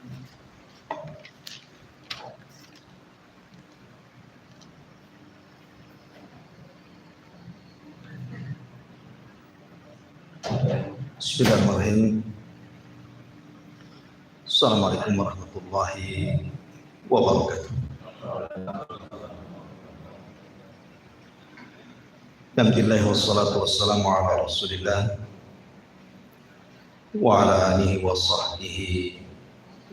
Bismillahirrahmanirrahim. Assalamualaikum warahmatullahi wabarakatuh. Alhamdulillah wassalatu wassalamu ala Rasulillah wa ala alihi wa sahbihi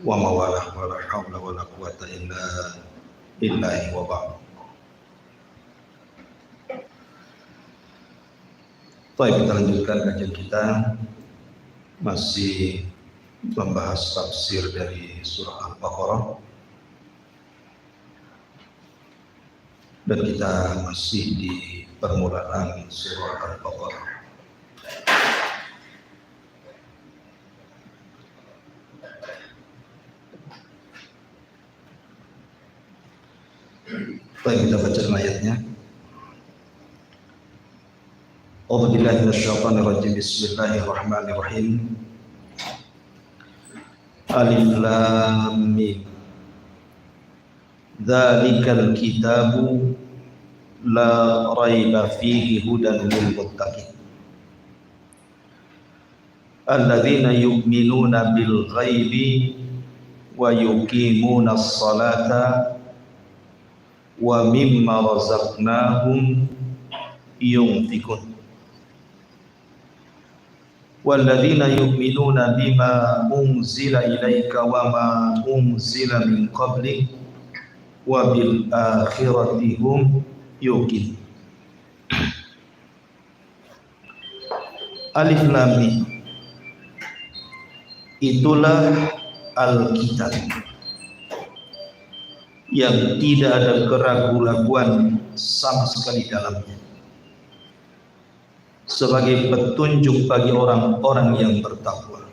wa mawalah wa la hawla wa la quwata illa billahi wa ba'd. Baik, kita lanjutkan kajian kita, masih membahas tafsir dari surah Al-Baqarah, dan kita masih di permulaan surah Al-Baqarah. Baik, kita baca ayatnya. A'udzu billahi minasyaitonir rajim. Bismillahirrahmanirrahim. Alif lam mim. Dzalikal kitabu la raiba fihi hudan lil muttaqin. Alladzina yu'minuna bil ghaibi wa yuqimuna as-salata wa mimma razaqnahum yunfiqun. Walladzina yu'minuna bima unzila ilaika wa ma unzila min qablik wa bil akhirati hum yuqin. Alif lam mim, itulah Alkitab yang tidak ada keraguan-raguan sama sekali dalamnya, sebagai petunjuk bagi orang-orang yang bertakwa.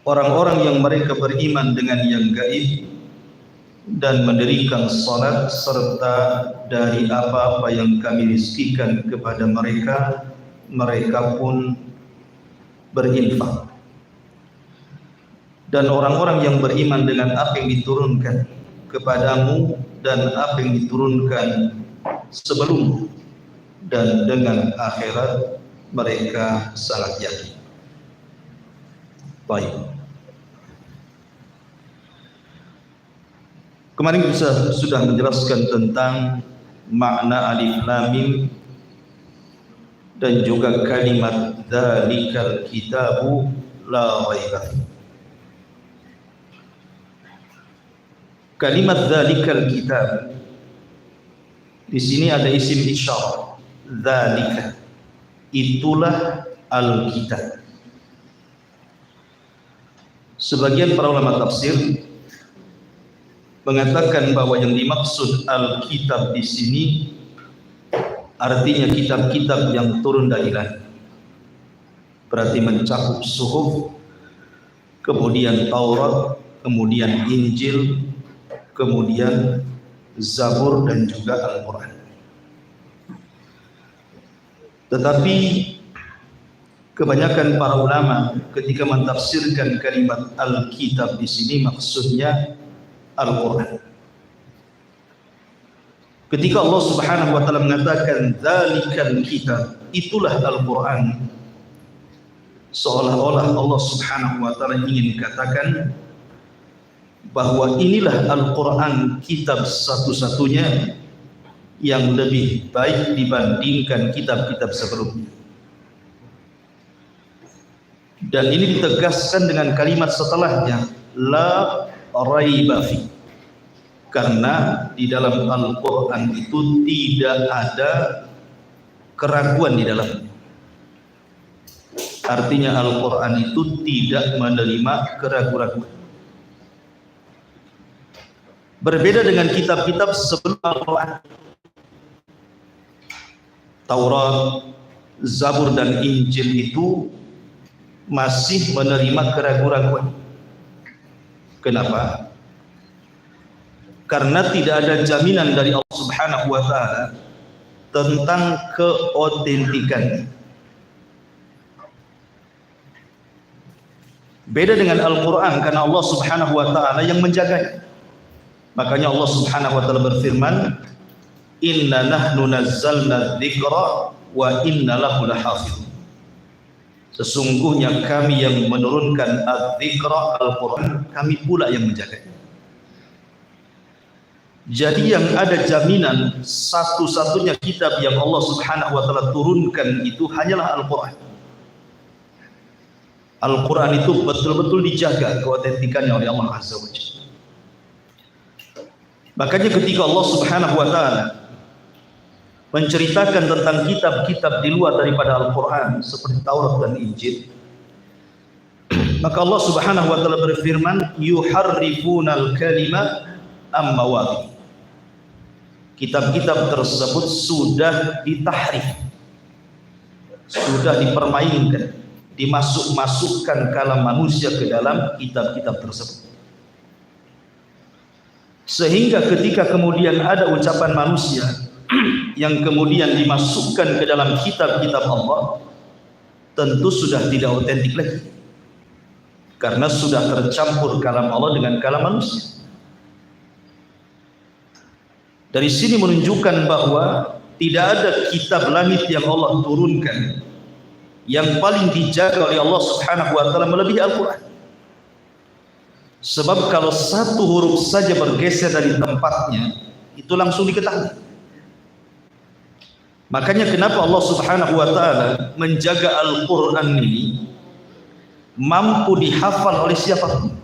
Orang-orang yang mereka beriman dengan yang gaib dan mendirikan salat, serta dari apa-apa yang kami rizkikan kepada mereka, mereka pun berinfak. Dan orang-orang yang beriman dengan apa yang diturunkan kepadamu dan apa yang diturunkan sebelum, dan dengan akhirat mereka sangat yakin. Baik, kemarin kita sudah menjelaskan tentang makna alif lam mim dan juga kalimat dzalikal kitabu la raiba. Kalimat dzalikal kitab, di sini ada isim isyarah, dzalika, itulah Alkitab. Sebagian para ulama tafsir mengatakan bahwa yang dimaksud Alkitab di sini artinya kitab-kitab yang turun dari langit. Berarti mencakup suhuf, kemudian Taurat, kemudian Injil, kemudian Zabur, dan juga Al-Quran. Tetapi kebanyakan para ulama ketika mentafsirkan kalimat Alkitab di sini maksudnya Al-Quran. Ketika Allah Subhanahu wa taala mengatakan dzalikal kitab, itulah Al-Quran, seolah-olah Allah Subhanahu wa taala ingin katakan bahwa inilah Al-Quran, kitab satu-satunya yang lebih baik dibandingkan kitab-kitab sebelumnya. Dan ini ditegaskan dengan kalimat setelahnya, la raiba fi, karena di dalam Al-Quran itu tidak ada keraguan di dalamnya. Artinya Al-Quran itu tidak menerima keraguan-raguan. Berbeda dengan kitab-kitab sebelum Al-Quran, Taurat, Zabur, dan Injil itu masih menerima keraguan-raguan. Kenapa? Karena tidak ada jaminan dari Allah Subhanahu wa taala tentang keotentikan. Beda dengan Al-Quran karena Allah Subhanahu wa ta'ala yang menjaganya. Makanya Allah Subhanahu wa ta'ala berfirman, inna nahnu nazzalna dzikra wa inna lahu lahafidz. Sesungguhnya kami yang menurunkan az-dzikra, Al-Quran, kami pula yang menjaganya. Jadi yang ada jaminan satu-satunya kitab yang Allah Subhanahu wa ta'ala turunkan itu hanyalah Al-Quran. Al-Quran itu betul-betul dijaga keautentikannya oleh Allah Azza wa Jalla. Makanya ketika Allah Subhanahu wa ta'ala menceritakan tentang kitab-kitab di luar daripada Al-Quran seperti Taurat dan Injil, maka Allah Subhanahu wa ta'ala berfirman, yuharrifunal kalima am mawadhi. Kitab-kitab tersebut sudah ditahrif, sudah dipermainkan, dimasuk-masukkan kalam manusia ke dalam kitab-kitab tersebut. Sehingga ketika kemudian ada ucapan manusia yang kemudian dimasukkan ke dalam kitab-kitab Allah, tentu sudah tidak otentik lagi, karena sudah tercampur kalam Allah dengan kalam manusia. Dari sini menunjukkan bahwa tidak ada kitab langit yang Allah turunkan yang paling dijaga oleh Allah Subhanahu wa ta'ala melebihi Al-Quran. Sebab kalau satu huruf saja bergeser dari tempatnya, itu langsung diketahui. Makanya kenapa Allah Subhanahu wa ta'ala menjaga Al-Quran ini mampu dihafal oleh siapapun.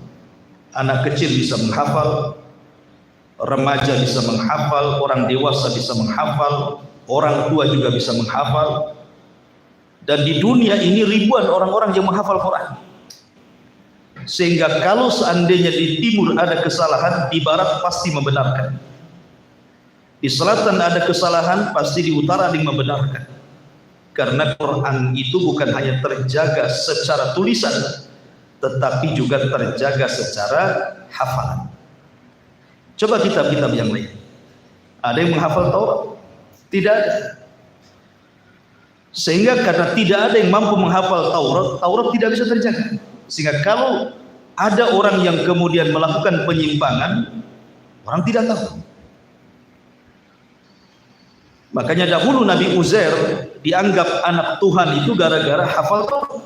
Anak kecil bisa menghafal, remaja bisa menghafal, orang dewasa bisa menghafal, orang tua juga bisa menghafal. Dan di dunia ini ribuan orang-orang yang menghafal Quran. Sehingga kalau seandainya di timur ada kesalahan, di barat pasti membenarkan. Di selatan ada kesalahan, pasti di utara ada yang membenarkan. Karena Quran itu bukan hanya terjaga secara tulisan, tetapi juga terjaga secara hafalan. Coba kitab-kitab yang lain, ada yang menghafal Taurat? Tidak ada. Sehingga karena tidak ada yang mampu menghafal Taurat, Taurat tidak bisa terjaga. Sehingga kalau ada orang yang kemudian melakukan penyimpangan, orang tidak tahu. Makanya dahulu Nabi Uzair dianggap anak Tuhan itu gara-gara hafal Taurat.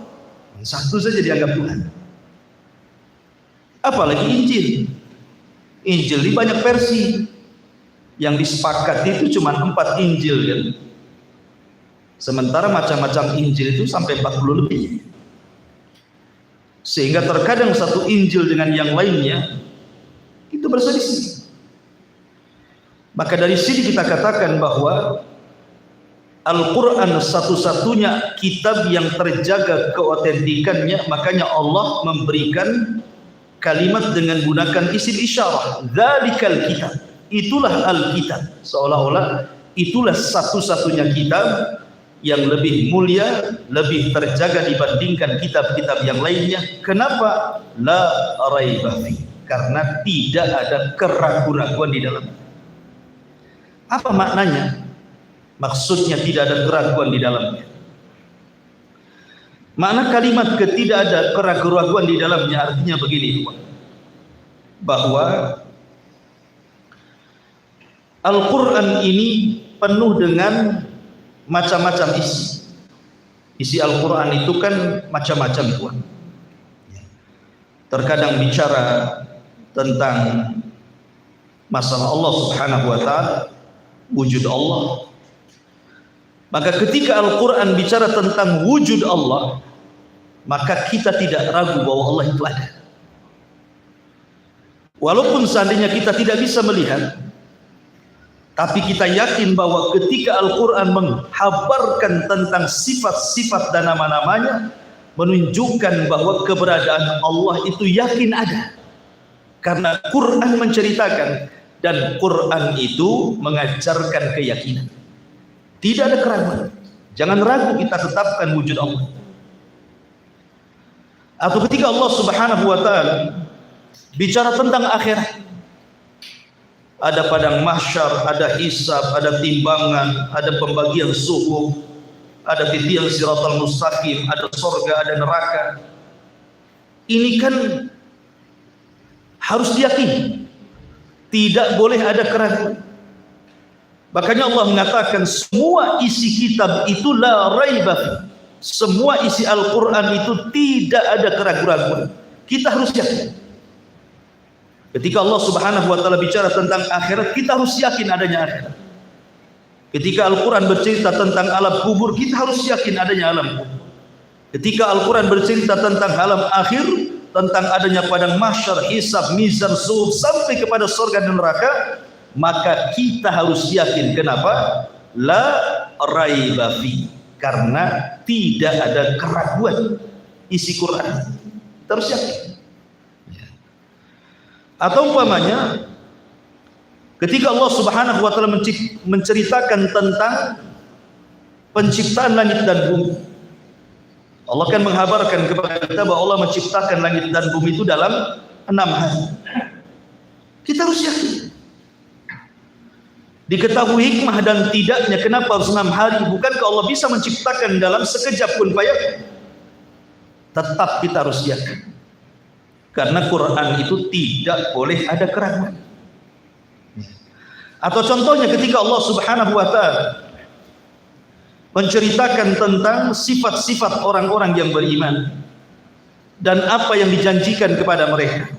Satu saja dianggap Tuhan. Apalagi Injil. Injil ini banyak versi, yang disepakati itu cuma 4 Injil kan? Sementara macam-macam Injil itu sampai 40 lebih. Sehingga terkadang satu Injil dengan yang lainnya itu berselisih. Maka dari sini kita katakan bahwa Al-Quran satu-satunya kitab yang terjaga keautentikannya. Makanya Allah memberikan kalimat dengan gunakan isim isyarah, dzalikal kitab, itulah Alkitab, seolah-olah itulah satu-satunya kitab yang lebih mulia, lebih terjaga dibandingkan kitab-kitab yang lainnya. Kenapa? La raiba fi, karena tidak ada keraguan-raguan di dalamnya. Apa maknanya? Maksudnya tidak ada keraguan di dalamnya. Makna kalimat tidak ada keraguan-raguan di dalamnya artinya begini, bahwa Al-Quran ini penuh dengan macam-macam isi. Isi Al-Quran itu kan macam-macam, Tuhan. Terkadang bicara tentang masalah Allah Subhanahu wa ta'ala, wujud Allah. Maka ketika Al-Quran bicara tentang wujud Allah, maka kita tidak ragu bahwa Allah itu ada. Walaupun seandainya kita tidak bisa melihat, tapi kita yakin bahwa ketika Al-Quran menghabarkan tentang sifat-sifat dan nama-namanya, menunjukkan bahwa keberadaan Allah itu yakin ada. Karena Quran menceritakan, dan Quran itu mengajarkan keyakinan. Tidak ada keraguan. Jangan ragu kita tetapkan wujud Allah. Atau ketika Allah Subhanahu wa ta'ala bicara tentang akhirat, ada padang mahsyar, ada hisab, ada timbangan, ada pembagian suhuf, ada titian siratal mustaqim, ada surga, ada neraka. Ini kan harus diyakini, tidak boleh ada keraguan. Makanya Allah mengatakan semua isi kitab itu la raiba, semua isi Al-Quran itu tidak ada keraguan. Kita harus yakin. Ketika Allah Subhanahu wa taala bicara tentang akhirat, kita harus yakin adanya akhirat. Ketika Al-Quran bercerita tentang alam kubur, kita harus yakin adanya alam kubur. Ketika Al-Quran bercerita tentang alam akhir, tentang adanya padang mahsyar, hisab, mizan, suhuf, sampai kepada surga dan neraka, maka kita harus yakin. Kenapa? La raiba fi, karena tidak ada keraguan isi Quran. Kita harus yakin. Atau umpamanya ketika Allah Subhanahu wa taala menceritakan tentang penciptaan langit dan bumi, Allah kan menghabarkan kepada kita bahwa Allah menciptakan langit dan bumi itu dalam 6 hari. Kita harus yakin. Diketahui hikmah dan tidaknya kenapa harus 6 hari. Bukankah Allah bisa menciptakan dalam sekejap pun payah? Tetap kita harus yakin. Karena Quran itu tidak boleh ada keraguan. Atau contohnya ketika Allah Subhanahu wa taala menceritakan tentang sifat-sifat orang-orang yang beriman dan apa yang dijanjikan kepada mereka,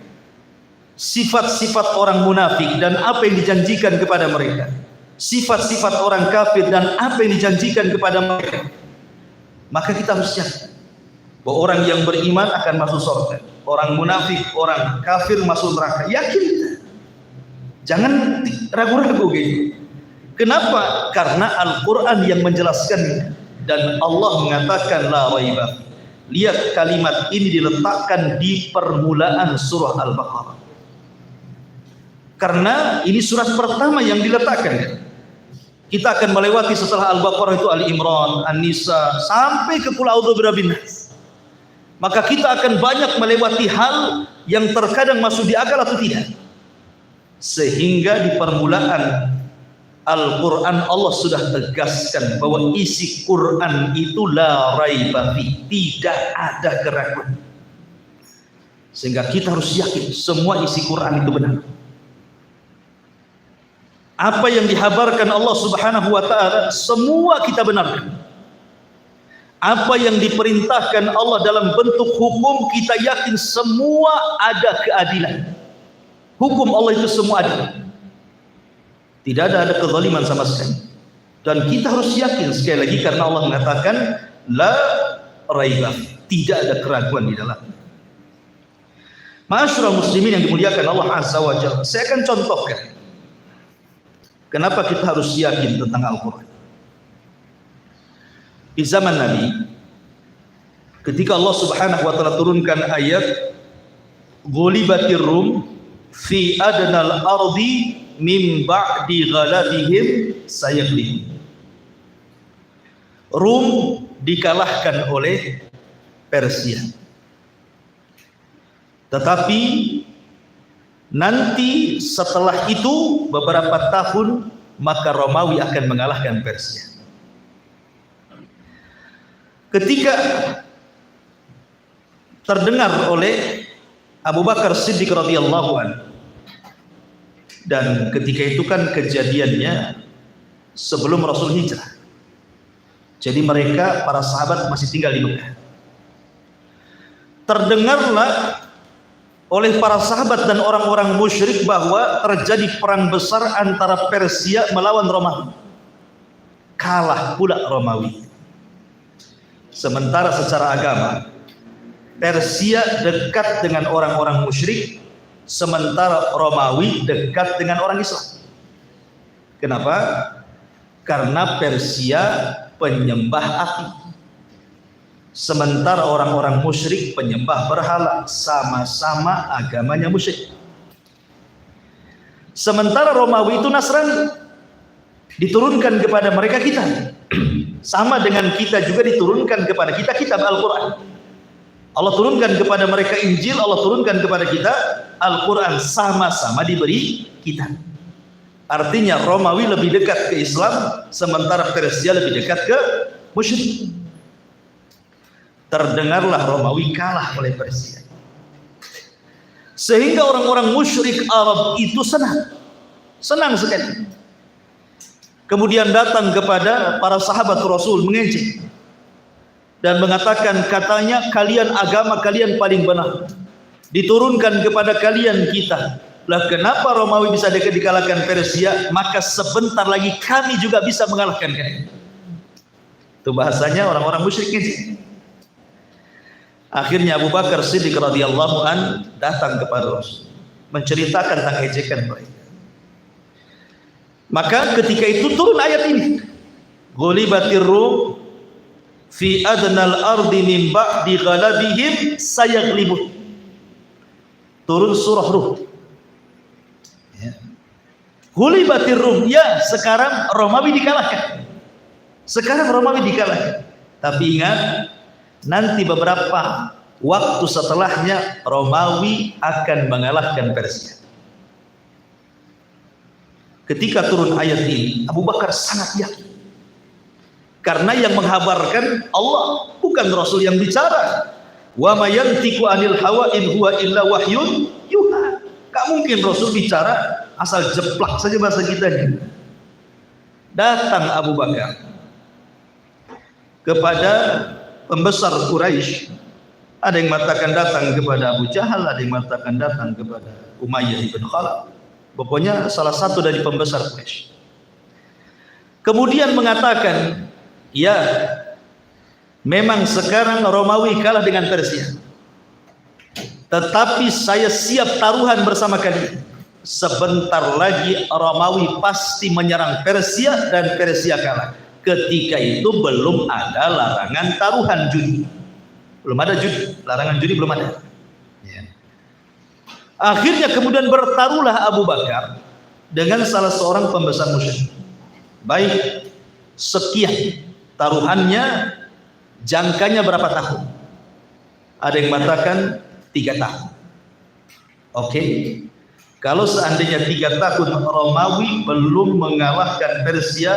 sifat-sifat orang munafik dan apa yang dijanjikan kepada mereka, sifat-sifat orang kafir dan apa yang dijanjikan kepada mereka, maka kita harus yakin bahwa orang yang beriman akan masuk surga, orang munafik, orang kafir masuk neraka. Yakin kita, jangan ragu-ragu gitu. Kenapa? Karena Al-Quran yang menjelaskannya, dan Allah mengatakan la raiba. Lihat kalimat ini diletakkan di permulaan surah Al-Baqarah, karena ini surat pertama yang diletakkan. Kita akan melewati setelah Al-Baqarah itu Ali Imran, An-Nisa, sampai ke Qul A'udzu Birabbin Nas. Maka kita akan banyak melewati hal yang terkadang masuk di akal atau tidak, sehingga di permulaan Al-Quran Allah sudah tegaskan bahwa isi Quran itu la raiba fi, tidak ada keraguan. Sehingga kita harus yakin semua isi Quran itu benar. Apa yang dihabarkan Allah Subhanahu wa taala semua kita benarkan. Apa yang diperintahkan Allah dalam bentuk hukum, kita yakin semua ada keadilan. Hukum Allah itu semua adil. Tidak ada kezaliman sama sekali. Dan kita harus yakin sekali lagi karena Allah mengatakan la raiba, tidak ada keraguan di dalamnya. Ma'asyiral muslimin yang dimuliakan Allah Azza wa Jalla, saya akan contohkan kenapa kita harus yakin tentang Al-Quran. Di zaman Nabi, ketika Allah Subhanahu wa taala turunkan ayat ghulibatir rum fi adnal ardi min ba'di ghalabihim sayaghlibun. Rum dikalahkan oleh Persia. Tetapi nanti setelah itu beberapa tahun maka Romawi akan mengalahkan Persia. Ketika terdengar oleh Abu Bakar Siddiq radhiyallahu anhu, dan ketika itu kan kejadiannya sebelum Rasul hijrah. Jadi mereka para sahabat masih tinggal di Mekah. Terdengarlah oleh para sahabat dan orang-orang musyrik bahwa terjadi perang besar antara Persia melawan Romawi. Kalah pula Romawi. Sementara secara agama Persia dekat dengan orang-orang musyrik, sementara Romawi dekat dengan orang Islam. Kenapa? Karena Persia penyembah api, sementara orang-orang musyrik penyembah berhala, sama-sama agamanya musyrik. Sementara Romawi itu Nasrani, diturunkan kepada mereka kitab, sama dengan kita juga diturunkan kepada kita kitab Al-Quran. Allah turunkan kepada mereka Injil, Allah turunkan kepada kita Al-Quran, sama-sama diberi kitab. Artinya Romawi lebih dekat ke Islam, sementara Persia lebih dekat ke musyrik. Terdengarlah Romawi kalah oleh Persia. Sehingga orang-orang musyrik Arab itu senang sekali. Kemudian datang kepada para sahabat Rasul mengejek dan mengatakan, katanya kalian agama kalian paling benar, diturunkan kepada kalian kita. Lah kenapa Romawi bisa dikalahkan Persia, maka sebentar lagi kami juga bisa mengalahkan kalian. Itu bahasanya orang-orang musyrik ngejek. Akhirnya Abu Bakar Siddiq radhiyallahu an datang kepada Rasul menceritakan tentang ejekan mereka. Maka ketika itu turun ayat ini, ghulibatir rum fi adnal ardi min ba'di ghalabihim sayaghlibun. Turun surah Rum. Ghulibatir rum, ya sekarang Romawi dikalahkan. Sekarang Romawi dikalahkan. Tapi ingat, nanti beberapa waktu setelahnya Romawi akan mengalahkan Persia. Ketika turun ayat ini, Abu Bakar sangat yakin. Karena yang menghabarkan Allah, bukan Rasul yang bicara. Wa ma yantiqu anil hawa in huwa illa wahyun yuha. Gak mungkin Rasul bicara asal jeplak saja bahasa kitanya. Datang Abu Bakar kepada pembesar Quraisy. Ada yang mengatakan datang kepada Abu Jahal, ada yang mengatakan datang kepada Umayyah ibn Khalaf. Pokoknya salah satu dari pembesar Quraisy. Kemudian mengatakan, ya, memang sekarang Romawi kalah dengan Persia. Tetapi saya siap taruhan bersama kalian. Sebentar lagi Romawi pasti menyerang Persia dan Persia kalah. Ketika itu belum ada larangan taruhan judi. Belum ada judi, larangan judi belum ada. Ya. Akhirnya kemudian bertaruhlah Abu Bakar dengan salah seorang pembesar musyrik. Baik, sekian taruhannya, jangkanya berapa tahun? Ada yang mengatakan 3 tahun. Oke. Kalau seandainya 3 tahun Romawi belum mengalahkan Persia,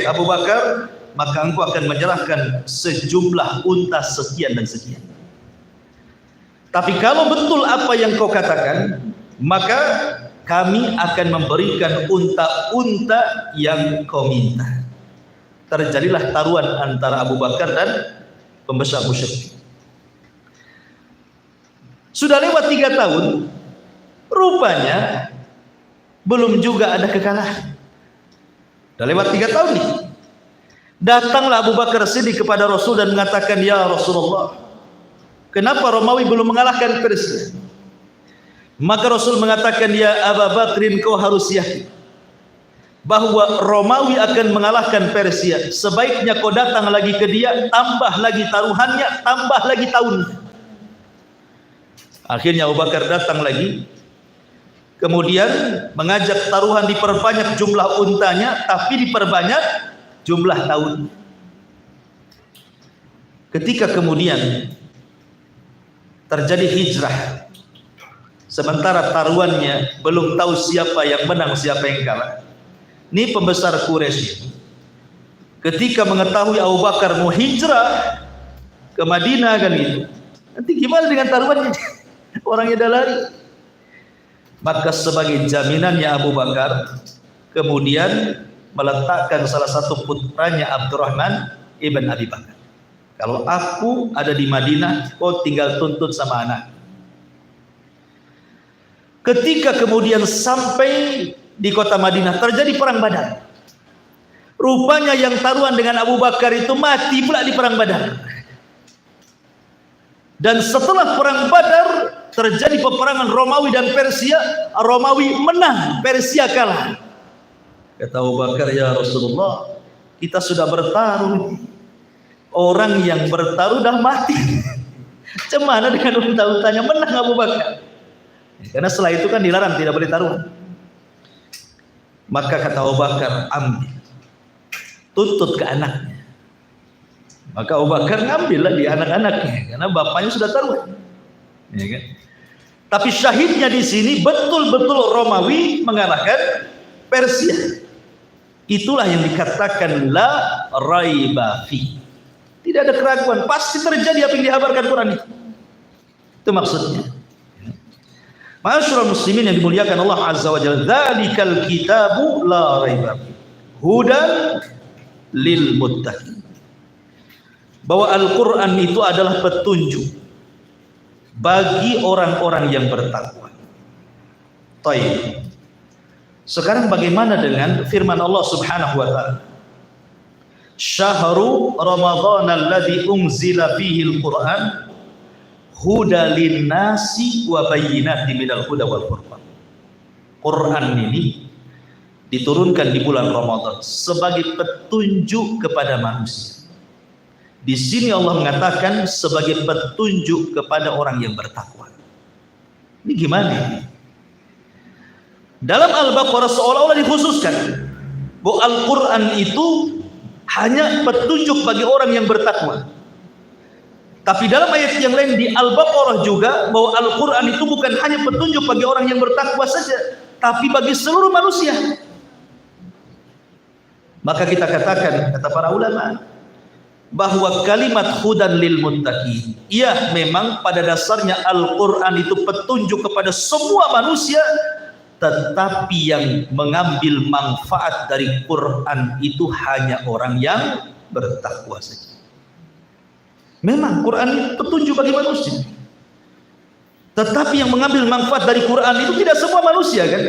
Abu Bakar, maka engkau akan menyerahkan sejumlah unta sekian dan sekian. Tapi kalau betul apa yang kau katakan, maka kami akan memberikan unta-unta yang kau minta. Terjadilah taruhan antara Abu Bakar dan pembesar musyrik. Sudah lewat 3 tahun, rupanya belum juga ada kekalahan. Sudah lewat 3 tahun nih. Datanglah Abu Bakar Siddiq kepada Rasul dan mengatakan, ya Rasulullah, kenapa Romawi belum mengalahkan Persia? Maka Rasul mengatakan, ya Abu Bakrin, kau harus yakin bahwa Romawi akan mengalahkan Persia. Sebaiknya kau datang lagi ke dia, tambah lagi taruhannya, tambah lagi tahunnya. Akhirnya Abu Bakar datang lagi, kemudian mengajak taruhan diperbanyak jumlah untanya, tapi diperbanyak jumlah tahun. Ketika kemudian terjadi hijrah, sementara taruhannya belum tahu siapa yang menang, siapa yang kalah. Ini pembesar Quraisy ketika mengetahui Abu Bakar mau hijrah ke Madinah kan itu, nanti gimana dengan taruhannya? Orangnya dah lari. Maka sebagai jaminannya Abu Bakar kemudian meletakkan salah satu putranya Abdurrahman ibn Abi Bakar. Kalau aku ada di Madinah, kau tinggal tuntut sama anak. Ketika kemudian sampai di kota Madinah, terjadi perang Badar. Rupanya yang taruhan dengan Abu Bakar itu mati pula di perang Badar. Dan setelah perang Badar terjadi peperangan Romawi dan Persia. Romawi menang, Persia kalah. Kata Abu Bakar, ya Rasulullah, kita sudah bertaruh. Orang yang bertaruh dah mati. Cemana dengan unta-untanya? Menang Abu Bakar. Karena setelah itu kan dilarang, tidak boleh taruhan. Maka kata Abu Bakar, ambil, tuntut ke anaknya. Maka Abu Bakar ngambillah di anak-anaknya, karena bapaknya sudah taruhan. Ya kan? Tapi syahidnya di sini betul-betul Romawi mengalahkan Persia. Itulah yang dikatakan la raiba fi. Tidak ada keraguan, pasti terjadi apa yang dihabarkan Quran itu. Itu maksudnya. Ma'asyiral muslimin yang dimuliakan Allah Azza wa Jalla, dzalikal kitabu la raiba fihi hudan lil muttaqin. Bahwa Al-Qur'an itu adalah petunjuk bagi orang-orang yang bertakwa. Baik. Sekarang bagaimana dengan firman Allah Subhanahu wa taala? Syahru Ramadhan alladzi unzila fihi al-Qur'an hudan lin-nasi wa bayyinatin minal huda wal furqan. Quran ini diturunkan di bulan Ramadan sebagai petunjuk kepada manusia. Di sini Allah mengatakan sebagai petunjuk kepada orang yang bertakwa. Ini gimana? Dalam Al-Baqarah seolah-olah dikhususkan bahwa Al-Quran itu hanya petunjuk bagi orang yang bertakwa. Tapi dalam ayat yang lain di Al-Baqarah juga bahwa Al-Quran itu bukan hanya petunjuk bagi orang yang bertakwa saja, tapi bagi seluruh manusia. Maka kita katakan, kata para ulama, bahwa kalimat hudan lil muttaqin, iya memang pada dasarnya Al-Quran itu petunjuk kepada semua manusia, tetapi yang mengambil manfaat dari Quran itu hanya orang yang bertakwa saja. Memang Quran itu petunjuk bagi manusia, tetapi yang mengambil manfaat dari Quran itu tidak semua manusia kan.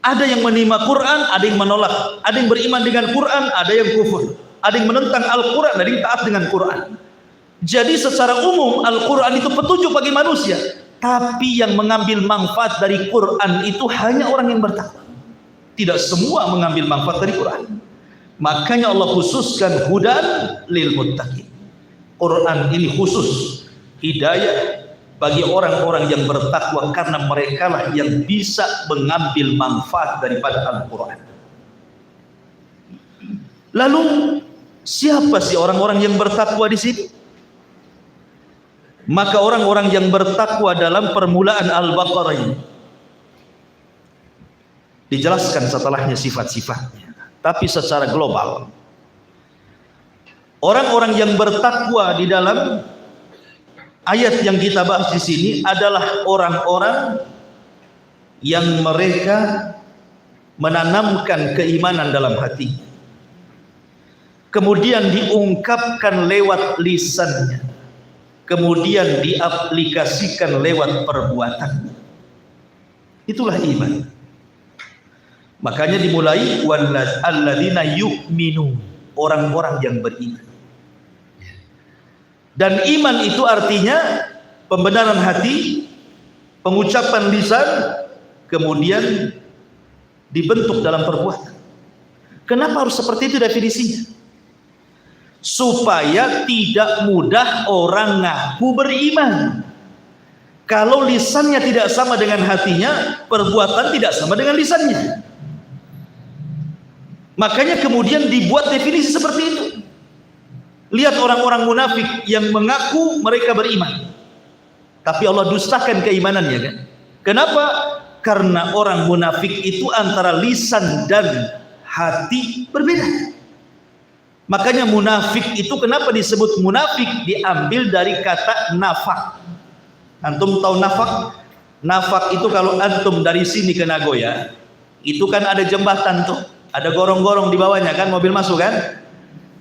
Ada yang menerima Quran, ada yang menolak, ada yang beriman dengan Quran, ada yang kufur, ada yang menentang Al-Quran, ada yang taat dengan Quran. Jadi secara umum Al-Quran itu petunjuk bagi manusia, tapi yang mengambil manfaat dari Quran itu hanya orang yang bertakwa. Tidak semua mengambil manfaat dari Quran. Makanya Allah khususkan hudan lil muttaqin. Quran ini khusus hidayah bagi orang-orang yang bertakwa, karena mereka lah yang bisa mengambil manfaat daripada Al-Quran. Lalu siapa sih orang-orang yang bertakwa di sini? Maka orang-orang yang bertakwa dalam permulaan Al-Baqarah ini dijelaskan setelahnya sifat-sifatnya, tapi secara global. Orang-orang yang bertakwa di dalam ayat yang kita bahas di sini adalah orang-orang yang mereka menanamkan keimanan dalam hati, kemudian diungkapkan lewat lisannya, kemudian diaplikasikan lewat perbuatan. Itulah iman. Makanya dimulai walladzina yu'minun, orang-orang yang beriman. Dan iman itu artinya pembenaran hati, pengucapan lisan, kemudian dibentuk dalam perbuatan. Kenapa harus seperti itu definisinya? Supaya tidak mudah orang ngaku beriman. Kalau lisannya tidak sama dengan hatinya, perbuatan tidak sama dengan lisannya. Makanya kemudian dibuat definisi seperti itu. Lihat orang-orang munafik yang mengaku mereka beriman, tapi Allah dustakan keimanannya kan? Kenapa? Karena orang munafik itu antara lisan dan hati berbeda. Makanya munafik itu kenapa disebut munafik? Diambil dari kata nafak. Antum tahu nafak? Nafak itu kalau antum dari sini ke Nagoya, itu kan ada jembatan tuh, ada gorong-gorong di bawahnya kan, mobil masuk kan?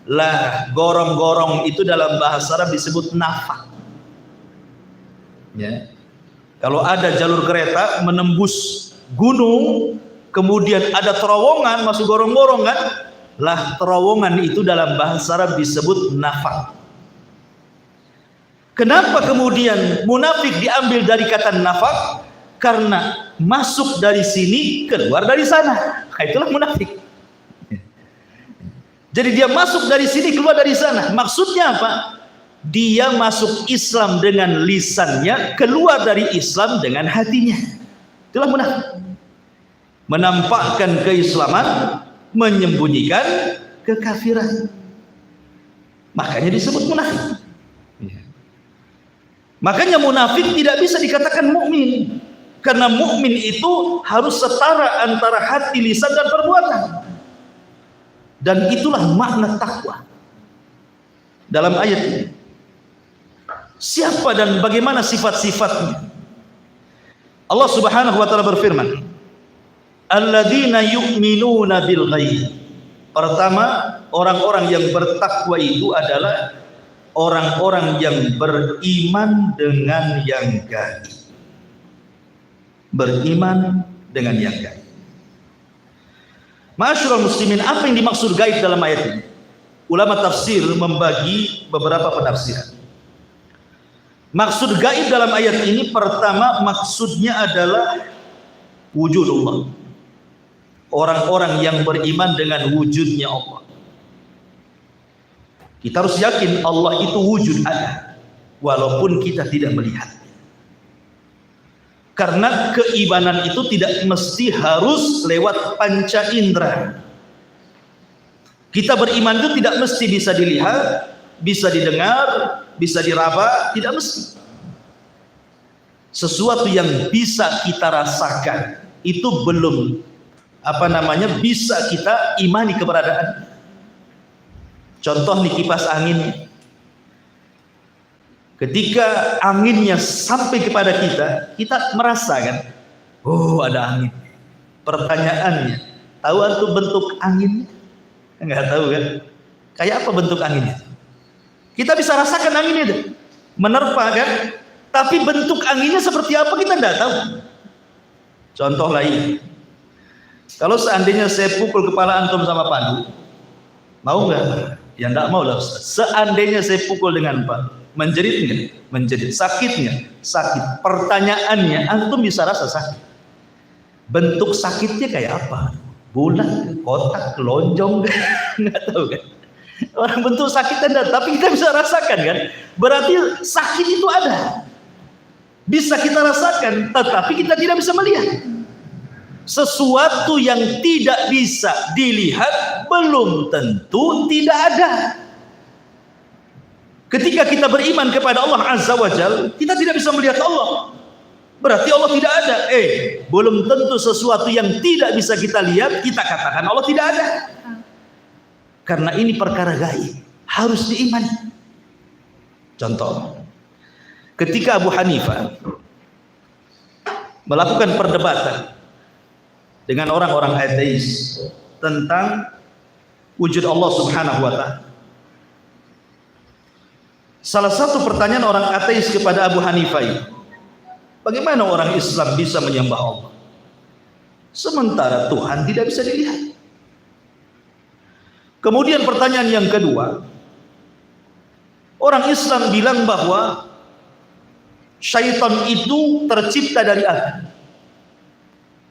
Lah, gorong-gorong itu dalam bahasa Arab disebut nafak. Ya. Kalau ada jalur kereta menembus gunung, kemudian ada terowongan masuk gorong-gorong kan? Lah, terowongan itu dalam bahasa Arab disebut nafak. Kenapa kemudian munafik diambil dari kata nafak? Karena masuk dari sini, keluar dari sana. Nah, itulah munafik. Jadi dia masuk dari sini, keluar dari sana. Maksudnya apa? Dia masuk Islam dengan lisannya, keluar dari Islam dengan hatinya. Itulah munafik. Menampakkan keislaman, menyembunyikan kekafiran. Makanya disebut munafik. Makanya munafik tidak bisa dikatakan mukmin, karena mukmin itu harus setara antara hati, lisan dan perbuatan. Dan itulah makna takwa dalam ayat ini. Siapa dan bagaimana sifat-sifatnya? Allah Subhanahu wa taala berfirman, alladzina yu'minuna bil ghaib. Pertama, orang-orang yang bertakwa itu adalah orang-orang yang beriman dengan yang gaib. Beriman dengan yang gaib. Ma'asyiral muslimin, apa yang dimaksud gaib dalam ayat ini? Ulama tafsir membagi beberapa penafsiran. Maksud gaib dalam ayat ini, pertama maksudnya adalah wujudullah. Orang-orang yang beriman dengan wujudnya Allah. Kita harus yakin Allah itu wujud ada, walaupun kita tidak melihat. Karena keimanan itu tidak mesti harus lewat panca indera. Kita beriman itu tidak mesti bisa dilihat, bisa didengar, bisa diraba, tidak mesti. Sesuatu yang bisa kita rasakan itu belum bisa kita imani keberadaan. Contoh nih kipas angin. Ketika anginnya sampai kepada kita merasa kan, oh ada angin. Pertanyaannya, tahu antum bentuk anginnya? Enggak tahu kan? Kayak apa bentuk anginnya? Kita bisa rasakan anginnya itu, menerpa kan? Tapi bentuk anginnya seperti apa kita enggak tahu. Contoh lain, kalau seandainya saya pukul kepala antum sama Pandu, mau nggak? Ya enggak mau lah Ustaz. Seandainya saya pukul dengan Pak, menjerit nggak? Menjerit. Sakit nggak? Sakit. Pertanyaannya, antum bisa rasa sakit. Bentuk sakitnya kayak apa? Bulat, kotak, lonjong, nggak tahu kan? Orang bentuk sakit ada, tapi kita bisa rasakan kan? Berarti sakit itu ada. Bisa kita rasakan, tetapi kita tidak bisa melihat. Sesuatu yang tidak bisa dilihat belum tentu tidak ada. Ketika kita beriman kepada Allah Azza wa Jalla, kita tidak bisa melihat Allah. Berarti Allah tidak ada. Belum tentu sesuatu yang tidak bisa kita lihat kita katakan Allah tidak ada. Karena ini perkara gaib, harus diimani. Contoh, ketika Abu Hanifah melakukan perdebatan dengan orang-orang ateis tentang wujud Allah Subhanahu wa ta'ala. Salah satu pertanyaan orang ateis kepada Abu Hanifah, bagaimana orang Islam bisa menyembah Allah sementara Tuhan tidak bisa dilihat? Kemudian pertanyaan yang kedua, orang Islam bilang bahwa syaitan itu tercipta dari api.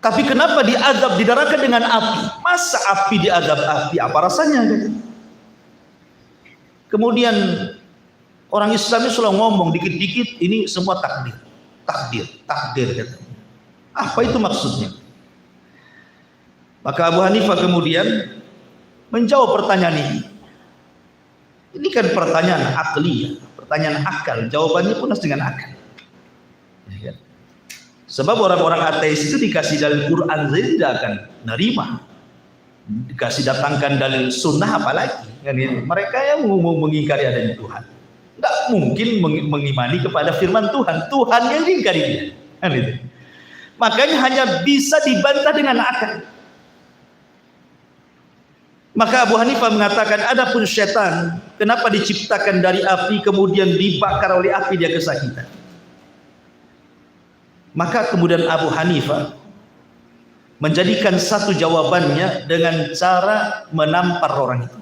Tapi kenapa diazab di neraka dengan api? Masa api diazab api? Apa rasanya? Kemudian orang Islam itu selalu ngomong dikit-dikit ini semua takdir. Takdir. Apa itu maksudnya? Maka Abu Hanifah kemudian menjawab pertanyaan ini. Ini kan pertanyaan akli, pertanyaan akal. Jawabannya pun harus dengan akal. Ya. Sebab orang-orang ateis itu dikasih dalil Quran saja tidak akan nerima. Dikasih datangkan dalil sunnah apalagi. Mereka yang mau mengingkari adanya Tuhan. Tidak mungkin mengimani kepada firman Tuhan. Tuhan yang diingkari dia. Makanya hanya bisa dibantah dengan akal. Maka Abu Hanifah mengatakan, adapun setan, kenapa diciptakan dari api kemudian dibakar oleh api dia kesakitan? Maka kemudian Abu Hanifah menjadikan satu jawabannya dengan cara menampar orang itu.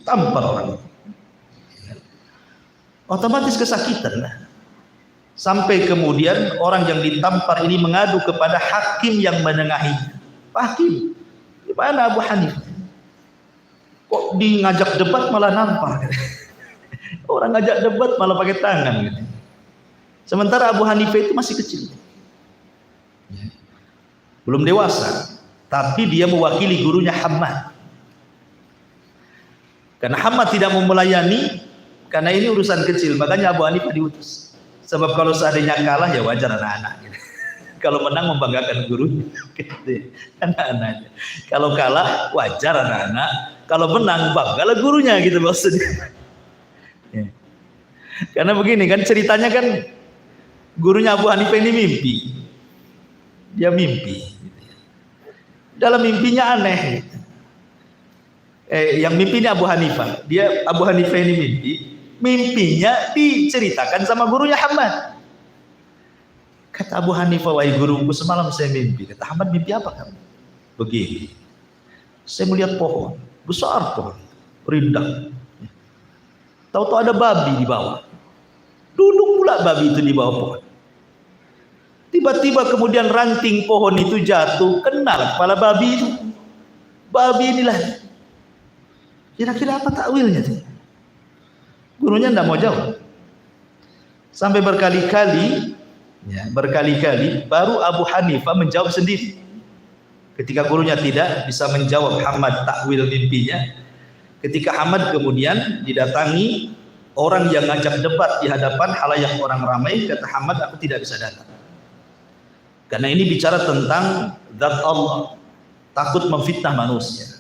Tampar orang itu. Otomatis kesakitan lah. Sampai kemudian orang yang ditampar ini mengadu kepada hakim yang menengahinya. Pak Hakim, gimana Abu Hanifah? Kok di ngajak debat malah nampar? Orang ngajak debat malah pakai tangan gitu. Sementara Abu Hanifah itu masih kecil, belum dewasa, tapi dia mewakili gurunya Hammad. Karena Hammad tidak mau melayani, karena ini urusan kecil, makanya Abu Hanifah diutus. Sebab kalau seandainya kalah ya wajar anak-anak. Gitu. Kalau menang membanggakan gurunya, gitu. Anak-anaknya. Kalau kalah wajar anak-anak, kalau menang banggalah gurunya, gitu maksudnya. Ya. Karena begini kan ceritanya kan. Gurunya Abu Hanifah ini mimpi. Dia mimpi. Dalam mimpinya aneh. Yang mimpi ini Abu Hanifah. Abu Hanifah ini mimpinya diceritakan sama gurunya Hamad. Kata Abu Hanifah, wahai guruku, semalam saya mimpi. Kata Hamad, mimpi apa kamu? Begini, saya melihat pohon, besar pohon, rindang. Tahu-tahu ada babi di bawah. Duduk pula babi itu di bawah pohon. Tiba-tiba kemudian ranting pohon itu jatuh, kena kepala babi itu. Babi inilah. Kira-kira apa takwilnya? Gurunya tidak mau jawab. Sampai berkali-kali baru Abu Hanifah menjawab sendiri. Ketika gurunya tidak bisa menjawab Hamad takwil mimpinya, ketika Hamad kemudian didatangi orang yang ngajak debat di hadapan halayak orang ramai, kata Hamad, aku tidak bisa datang. Karena ini bicara tentang zat Allah, takut memfitnah manusia.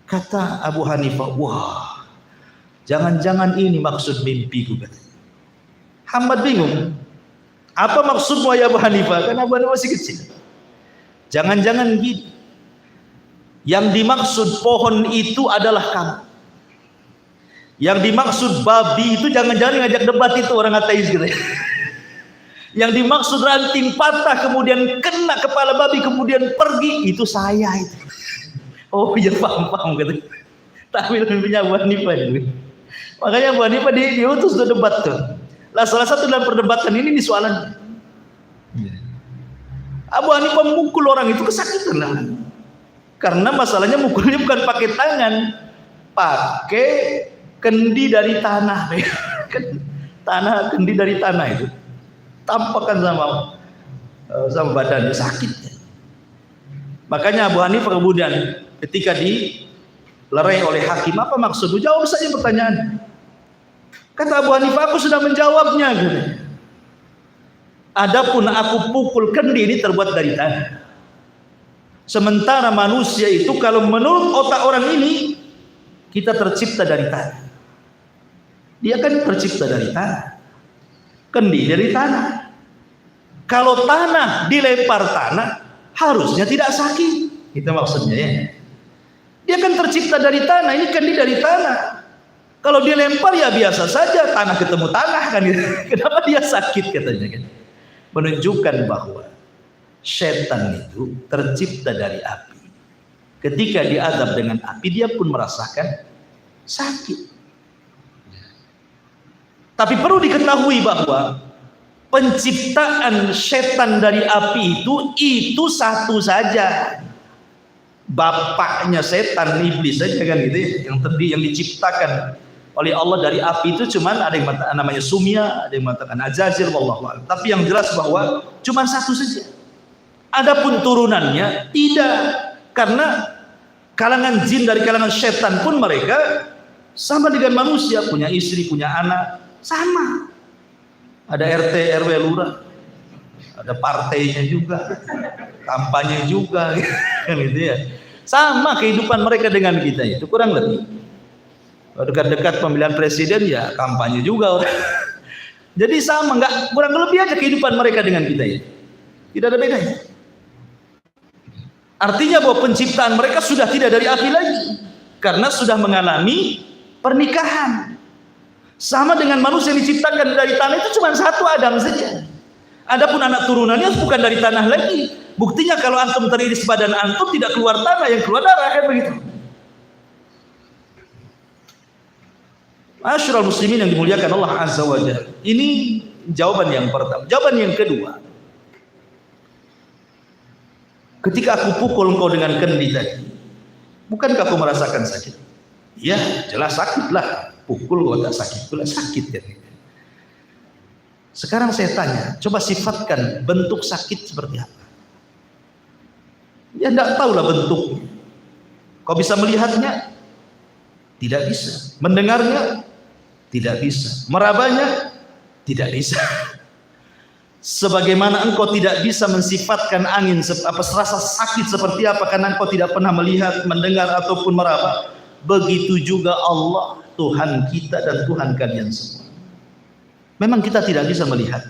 Kata Abu Hanifah, wah, jangan-jangan ini maksud mimpiku. Hamad bingung. Apa maksudmu ya Abu Hanifah? Karena Abu Hanifah masih kecil. Jangan-jangan gini. Yang dimaksud pohon itu adalah kamu. Yang dimaksud babi itu jangan-jangan ngajak debat itu orang ateis gitu ya. Yang dimaksud ranting patah kemudian kena kepala babi kemudian pergi itu saya itu. Oh iya paham gitu. Takwil mimpinya Abu Hanifah itu. Makanya Abu Hanifah diutus untuk debat tuh. Lah salah satu dalam perdebatan ini soalan Abu Hanifah memukul orang itu kesakitan lah. Karena masalahnya mukulnya bukan pakai tangan, pakai kendi dari tanah. Kendi dari tanah itu tampakkan sama badannya sakit. Makanya Abu Hanifah kemudian ketika dilerai oleh hakim, apa maksudmu? Jawab saja pertanyaan. Kata Abu Hanifah, aku sudah menjawabnya. Adapun aku pukul kendi ini terbuat dari tanah. Sementara manusia itu kalau menurut otak orang ini kita tercipta dari tanah. Dia kan tercipta dari tanah. Kendi dari tanah. Kalau tanah dilempar tanah harusnya tidak sakit. Itu maksudnya ya. Dia kan tercipta dari tanah, ini kendi dari tanah. Kalau dia lempar ya biasa saja, tanah ketemu tanah kan. Kenapa dia sakit katanya kan? Menunjukkan bahwa setan itu tercipta dari api. Ketika diazab dengan api dia pun merasakan sakit. Tapi perlu diketahui bahwa penciptaan setan dari api itu satu saja. Bapaknya setan, iblis saja kan gitu ya. Yang diciptakan oleh Allah dari api itu cuman ada yang namanya Sumya, ada yang mengatakan Azazil, wallahu a'lam. Tapi yang jelas bahwa cuman satu saja. Adapun turunannya tidak, karena kalangan jin dari kalangan setan pun mereka sama dengan manusia, punya istri, punya anak, sama. Ada RT, RW, lurah, ada partainya juga, kampanye juga, kan gitu ya. Sama kehidupan mereka dengan kita itu kurang lebih. Dekat-dekat pemilihan presiden ya kampanye juga orang. Jadi sama, nggak kurang lebih aja kehidupan mereka dengan kita ya. Tidak ada bedanya. Artinya bahwa penciptaan mereka sudah tidak dari api lagi, karena sudah mengalami pernikahan. Sama dengan manusia yang diciptakan dari tanah itu cuma satu Adam saja. Adapun anak turunannya bukan dari tanah lagi. Buktinya kalau antum teriris badan antum tidak keluar tanah, yang keluar darah kan begitu. Masyarul muslimin yang dimuliakan Allah Azza wa Jalla. Ini jawaban yang pertama. Jawaban yang kedua. Ketika aku pukul engkau dengan kendi tadi, bukankah kau merasakan sakit? Ya, jelas sakitlah. Pukul kau tak sakit, itulah sakit kan. Sekarang saya tanya, coba sifatkan bentuk sakit seperti apa? Ya tidak tahulah bentuknya. Kau bisa melihatnya? Tidak bisa. Mendengarnya? Tidak bisa. Merabanya? Tidak bisa. Sebagaimana engkau tidak bisa mensifatkan angin rasa sakit seperti apa karena engkau tidak pernah melihat, mendengar ataupun meraba, begitu juga Allah, Tuhan kita dan Tuhan kalian semua. Memang kita tidak bisa melihat.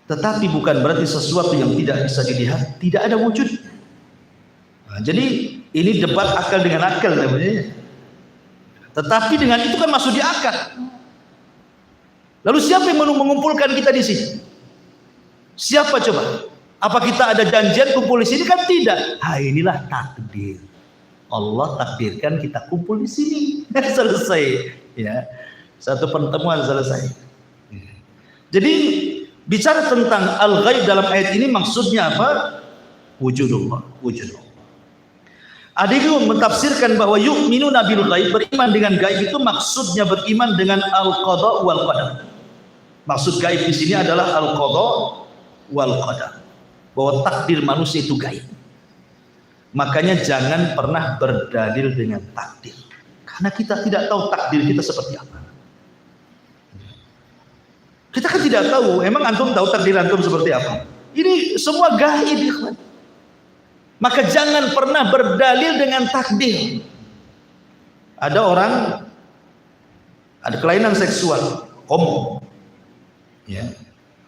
tetapi bukan berarti sesuatu yang tidak bisa dilihat tidak ada wujud. Nah, jadi ini debat akal dengan akal namanya. Tetapi dengan itu kan masuk di akal. Lalu siapa yang mengumpulkan kita di sini? Siapa coba? Apa kita ada janjian kumpul di sini? Kan tidak. Inilah takdir. Allah takdirkan kita kumpul di sini. Selesai. Ya, satu pertemuan selesai. Jadi bicara tentang al-ghaib dalam ayat ini maksudnya apa? Wujudullah. Wujudullah. Ada yang mentafsirkan bahwa yu'minuna bil ghaib, beriman dengan gaib itu maksudnya beriman dengan al-qada wal qadar. Maksud gaib di sini adalah al-qada wal qadar. Bahwa takdir manusia itu gaib. Makanya jangan pernah berdalil dengan takdir. Karena kita tidak tahu takdir kita seperti apa. Kita kan tidak tahu. Emang antum tahu takdir antum seperti apa? Ini semua gaib, ikhwan. Maka jangan pernah berdalil dengan takdir. Ada orang ada kelainan seksual, homo. Ya.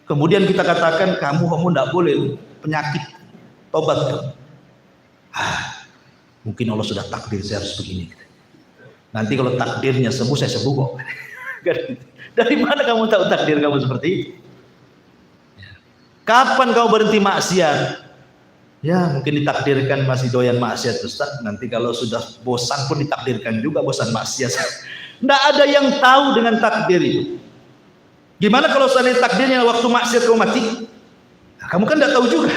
Kemudian kita katakan kamu homo tidak boleh, penyakit, tobat. Mungkin Allah sudah takdir saya harus begini. Nanti kalau takdirnya sembuh saya sembuh kok. Dari mana kamu tahu takdir kamu seperti itu? Kapan kau berhenti maksiat? Ya mungkin ditakdirkan masih doyan maksiat Ustaz. Nanti kalau sudah bosan pun ditakdirkan juga bosan maksiat. Tidak ada yang tahu dengan takdir itu. Gimana kalau seandainya takdirnya waktu maksiat kau mati? Nah, kamu kan tidak tahu juga.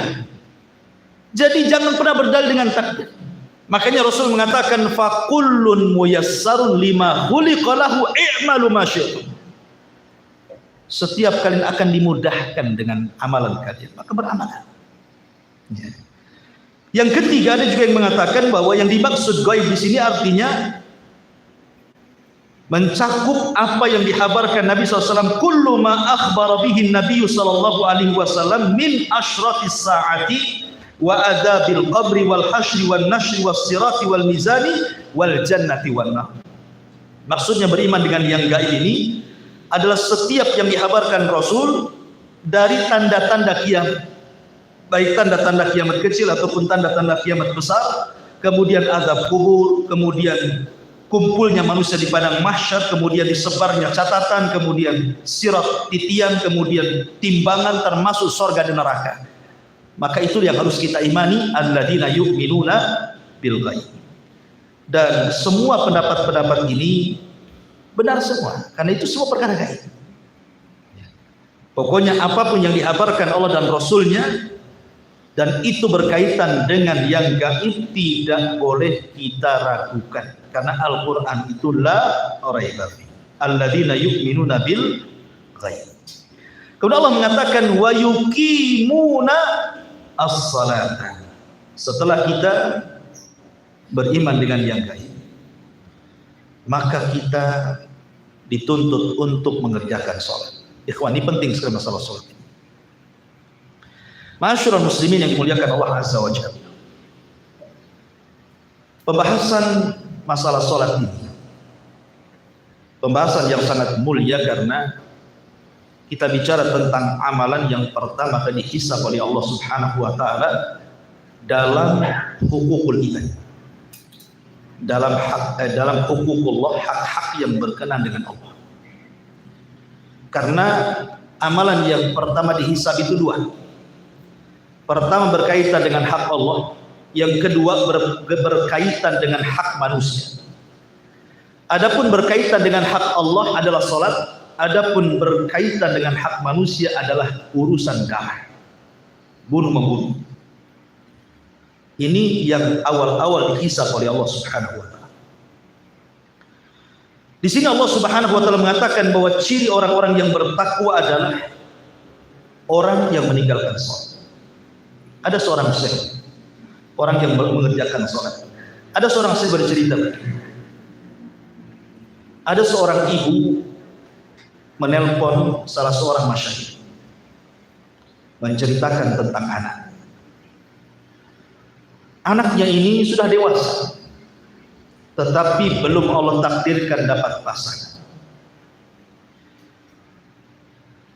Jadi jangan pernah berdalil dengan takdir. Makanya Rasul mengatakan fakullun muyassarun lima khuliqa lahu i'malu ma syi'tum. Setiap kalian akan dimudahkan dengan amalan kalian, maka beramallah. Ya. Yang ketiga ada juga yang mengatakan bahwa yang dimaksud gaib di sini artinya mencakup apa yang dihabarkan Nabi SAW. Kullu ma akhbara bihi Nabi SAW min ashratis sa'ati wa adabil qabri wal hashri wal nashri was sirati wal mizani wal jannati wan nar. Maksudnya beriman dengan yang gaib ini adalah setiap yang dihabarkan Rasul dari tanda-tanda kiamat. Baik tanda-tanda kiamat kecil ataupun tanda-tanda kiamat besar, kemudian azab kubur, kemudian kumpulnya manusia di padang mahsyar, kemudian disebarnya catatan, kemudian sirat titian, kemudian timbangan termasuk surga dan neraka. Maka itu yang harus kita imani, alladzina yu'minuna bil ghaib. Dan semua pendapat-pendapat ini benar semua, karena itu semua perkara gaib. Pokoknya apapun yang dihabarkan Allah dan Rasulnya dan itu berkaitan dengan yang gaib tidak boleh kita ragukan, karena Al-Quran itu la raiba fi alladzina yu'minuna bil ghaib. Kemudian Allah mengatakan wa yuqimuna as-salata. Setelah kita beriman dengan yang gaib, maka kita dituntut untuk mengerjakan sholat. Ikhwan, ini penting sekali masalah sholat ini. Ma'asyiral muslimin yang dimuliakan Allah Azza wa Jalla. Pembahasan masalah sholat ini pembahasan yang sangat mulia, karena kita bicara tentang amalan yang pertama kali dihisab oleh Allah Subhanahu wa taala dalam hukukul ibad. Dalam hukukullah, hak-hak yang berkenan dengan Allah. Karena amalan yang pertama dihisab itu dua. Pertama berkaitan dengan hak Allah, yang kedua berkaitan dengan hak manusia. Adapun berkaitan dengan hak Allah adalah salat, adapun berkaitan dengan hak manusia adalah urusan darah, bunuh-membunuh. Ini yang awal-awal dihisab oleh Allah Subhanahu wa taala. Di sini Allah Subhanahu wa taala mengatakan bahwa ciri orang-orang yang bertakwa adalah orang yang meninggalkan salat. Ada seorang syekh, orang yang mengerjakan salat. Ada seorang syekh bercerita, ada seorang ibu menelpon salah seorang masyayikh menceritakan tentang anak. Anaknya ini sudah dewasa, tetapi belum Allah takdirkan dapat pasangan.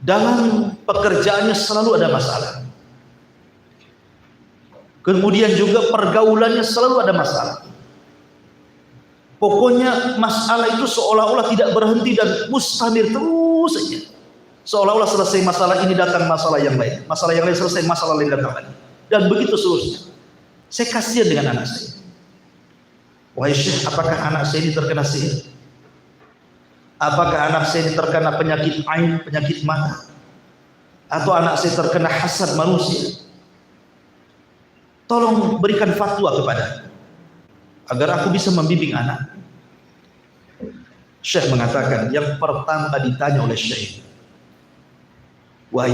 dalam pekerjaannya selalu ada masalah. Kemudian juga pergaulannya selalu ada masalah. Pokoknya masalah itu seolah-olah tidak berhenti dan mustamir terus saja. Seolah-olah selesai masalah ini datang masalah yang lain. Masalah yang lain selesai, masalah lain datang lagi. Dan begitu seterusnya. Saya kasihan dengan anak saya. Wahai Syekh, apakah anak saya ini terkena sihir? Apakah anak saya ini terkena penyakit ain, penyakit mata? Atau anak saya terkena hasad manusia? Tolong berikan fatwa kepada agar aku bisa membimbing anak. Syekh mengatakan, yang pertama ditanya oleh Syekh, wahai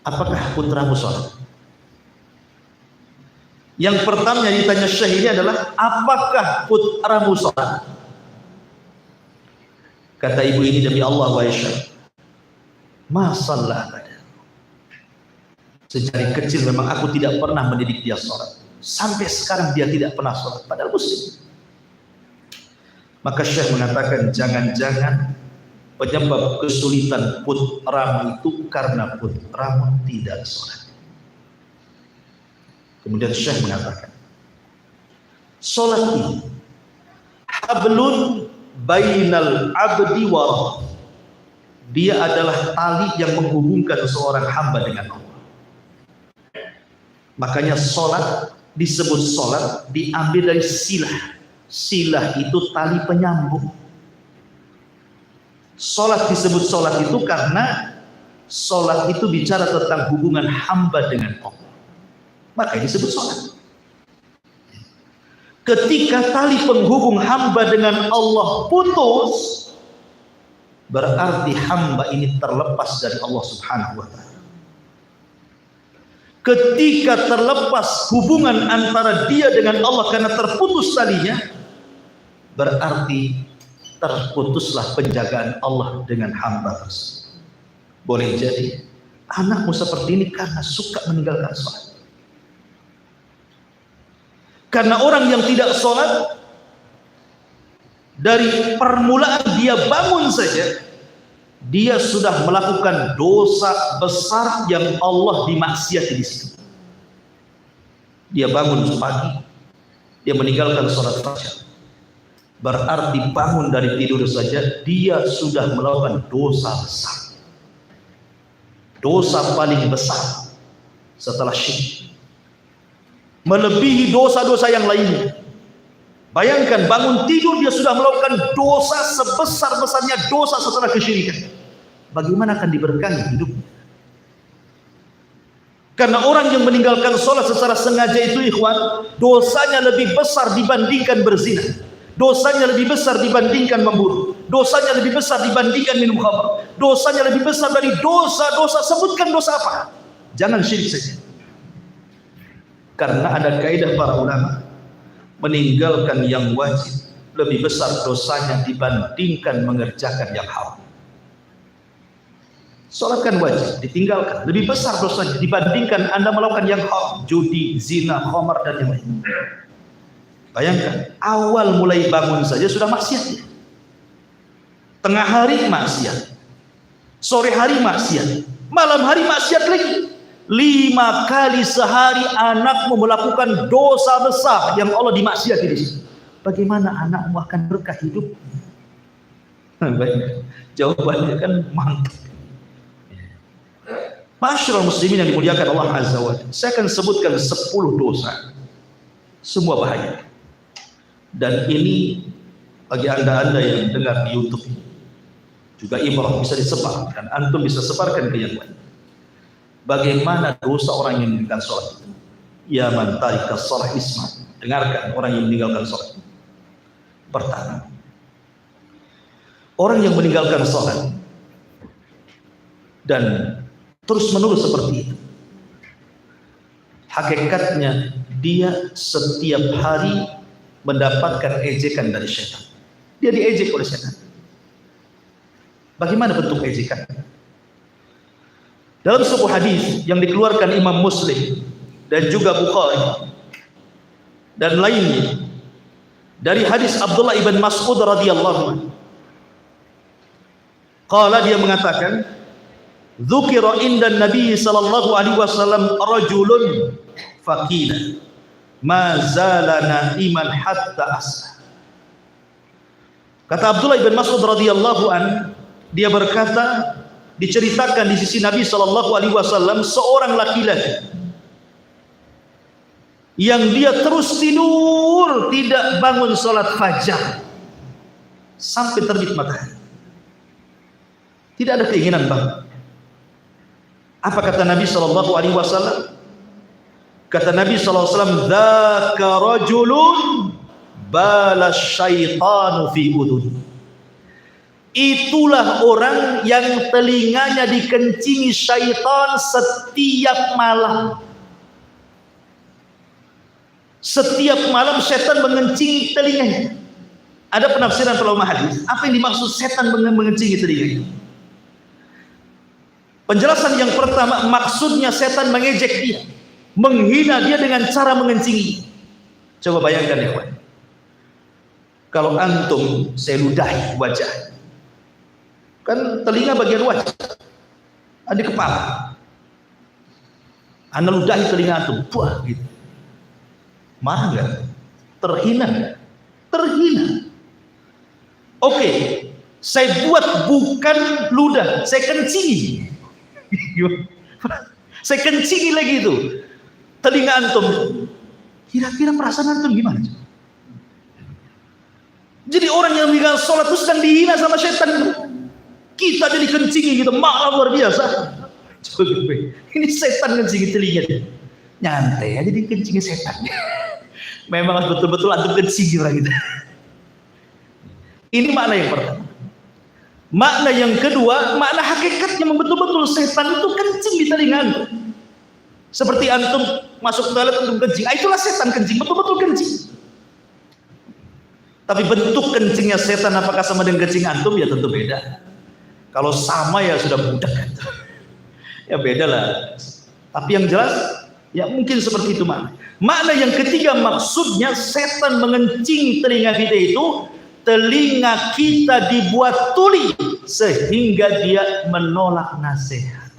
apakah putramu sholat? Yang pertama yang ditanya Syekh ini adalah, apakah putramu sholat? Kata ibu ini, demi Allah wahai Syekh, ma sallah pada. Sejak kecil memang aku tidak pernah mendidik dia sholat. Sampai sekarang dia tidak pernah sholat, padahal muslim. Maka Syekh mengatakan, jangan-jangan penyebab kesulitan putramu itu karena putramu tidak sholat. Kemudian Syekh mengatakan, sholat ini hablun bainal abdi wa rabb. Dia adalah tali yang menghubungkan seorang hamba dengan Allah. Makanya sholat disebut sholat diambil dari silah. Silah itu tali penyambung. Sholat disebut sholat itu karena sholat itu bicara tentang hubungan hamba dengan Allah. Makanya disebut sholat. Ketika tali penghubung hamba dengan Allah putus, berarti hamba ini terlepas dari Allah Subhanahu wa ta'ala. Ketika terlepas hubungan antara dia dengan Allah karena terputus talinya, berarti terputuslah penjagaan Allah dengan hamba tersebut. Boleh jadi anakmu seperti ini karena suka meninggalkan sholat. Karena orang yang tidak sholat, dari permulaan dia bangun saja, dia sudah melakukan dosa besar yang Allah dimaksiati di situ. Dia bangun pagi, dia meninggalkan sholat fajar. Berarti bangun dari tidur saja, dia sudah melakukan dosa besar. Dosa paling besar setelah syirik. Melebihi dosa-dosa yang lainnya. Bayangkan bangun tidur dia sudah melakukan dosa sebesar-besarnya dosa setelah kesyirikan. Bagaimana akan diberkahi hidupnya? Karena orang yang meninggalkan sholat secara sengaja itu ikhwan, dosanya lebih besar dibandingkan berzina. Dosanya lebih besar dibandingkan membunuh. Dosanya lebih besar dibandingkan minum khamr. Dosanya lebih besar dari dosa-dosa. Sebutkan dosa apa? Jangan syirik saja. Karena ada kaidah para ulama, meninggalkan yang wajib lebih besar dosanya dibandingkan mengerjakan yang haram. Sholat kan wajib, ditinggalkan lebih besar dosanya dibandingkan Anda melakukan yang haram, judi, zina, khamar dan yang lain. Bayangkan, awal mulai bangun saja sudah maksiat. Tengah hari maksiat, sore hari maksiat, malam hari maksiat lagi. 5 kali sehari anakmu melakukan dosa besar yang Allah dimaksiati di situ. Bagaimana anakmu akan berkah hidup? Baik, jawabannya kan mantap. Masyaallah muslimin yang dimuliakan Allah Azza wa Jalla. Saya akan sebutkan 10 dosa. Semua bahaya. Dan ini bagi anda-anda yang dengar di YouTube juga ibrah, bisa disebar dan antum bisa sebarkan ke yang lain. Bagaimana dosa orang yang meninggalkan sholat itu? Ya man tarikas sholat isma. Dengarkan orang yang meninggalkan sholat. Pertama, orang yang meninggalkan sholat dan terus menerus seperti itu, hakikatnya dia setiap hari mendapatkan ejekan dari syaitan. Dia diejek oleh syaitan. Bagaimana bentuk ejekan? Dalam sebuah hadis yang dikeluarkan Imam Muslim dan juga Bukhari dan lainnya dari hadis Abdullah ibn Mas'ud radhiyallahu anhu, qala, dia mengatakan, dzukira indan nabi sallallahu alaihi wasallam rajulun faqila ma zalana iman hatta asbah. Kata Abdullah bin Mas'ud radhiyallahu an, dia berkata, diceritakan di sisi Nabi sallallahu alaihi wasallam seorang laki-laki yang dia terus tidur, tidak bangun salat fajar sampai terbit matahari. Tidak ada keinginan bangun. Apa kata Nabi sallallahu alaihi wasallam? Kata Nabi sallallahu alaihi wasallam, "Dzaka rajulun bala syaitanu fi udhun." Itulah orang yang telinganya dikencingi syaitan setiap malam. Setiap malam setan mengencingi telinganya. Ada penafsiran ulama hadis, apa yang dimaksud setan mengencingi telinganya? Penjelasan yang pertama, maksudnya setan mengejek dia, menghina dia dengan cara mengencingi. Coba bayangkan ya, kawan. Kalau antum saya ludahi wajah, kan telinga bagian wajah, ada kepala, anda ludahi telinga antum, buah gitu, marah nggak? Terhina nggak? Terhina. Oke, saya buat bukan ludah, saya kencingi. Saya kencingi lagi itu telinga antum. Kira-kira perasaan antum gimana? Jadi orang yang meninggal sholat itu sedang dihina sama setan. Kita jadi kencingi gitu, marah luar biasa. Ini setan kencingi telinga dia. Nyantai aja dikencingi setan. Memang harus betul-betul antum kencingi orang itu. Ini makna yang pertama. Makna yang kedua, makna hakikatnya betul-betul setan itu kencing di telinga antum. Seperti antum masuk toilet antum kencing, itulah setan kencing, betul-betul kencing. Tapi bentuk kencingnya setan apakah sama dengan kencing antum? Ya tentu beda. Kalau sama ya sudah budak. Ya beda lah. Tapi yang jelas ya mungkin seperti itu makna. Makna yang ketiga, maksudnya setan mengencingi telinga kita itu, telinga kita dibuat tuli sehingga dia menolak nasihat.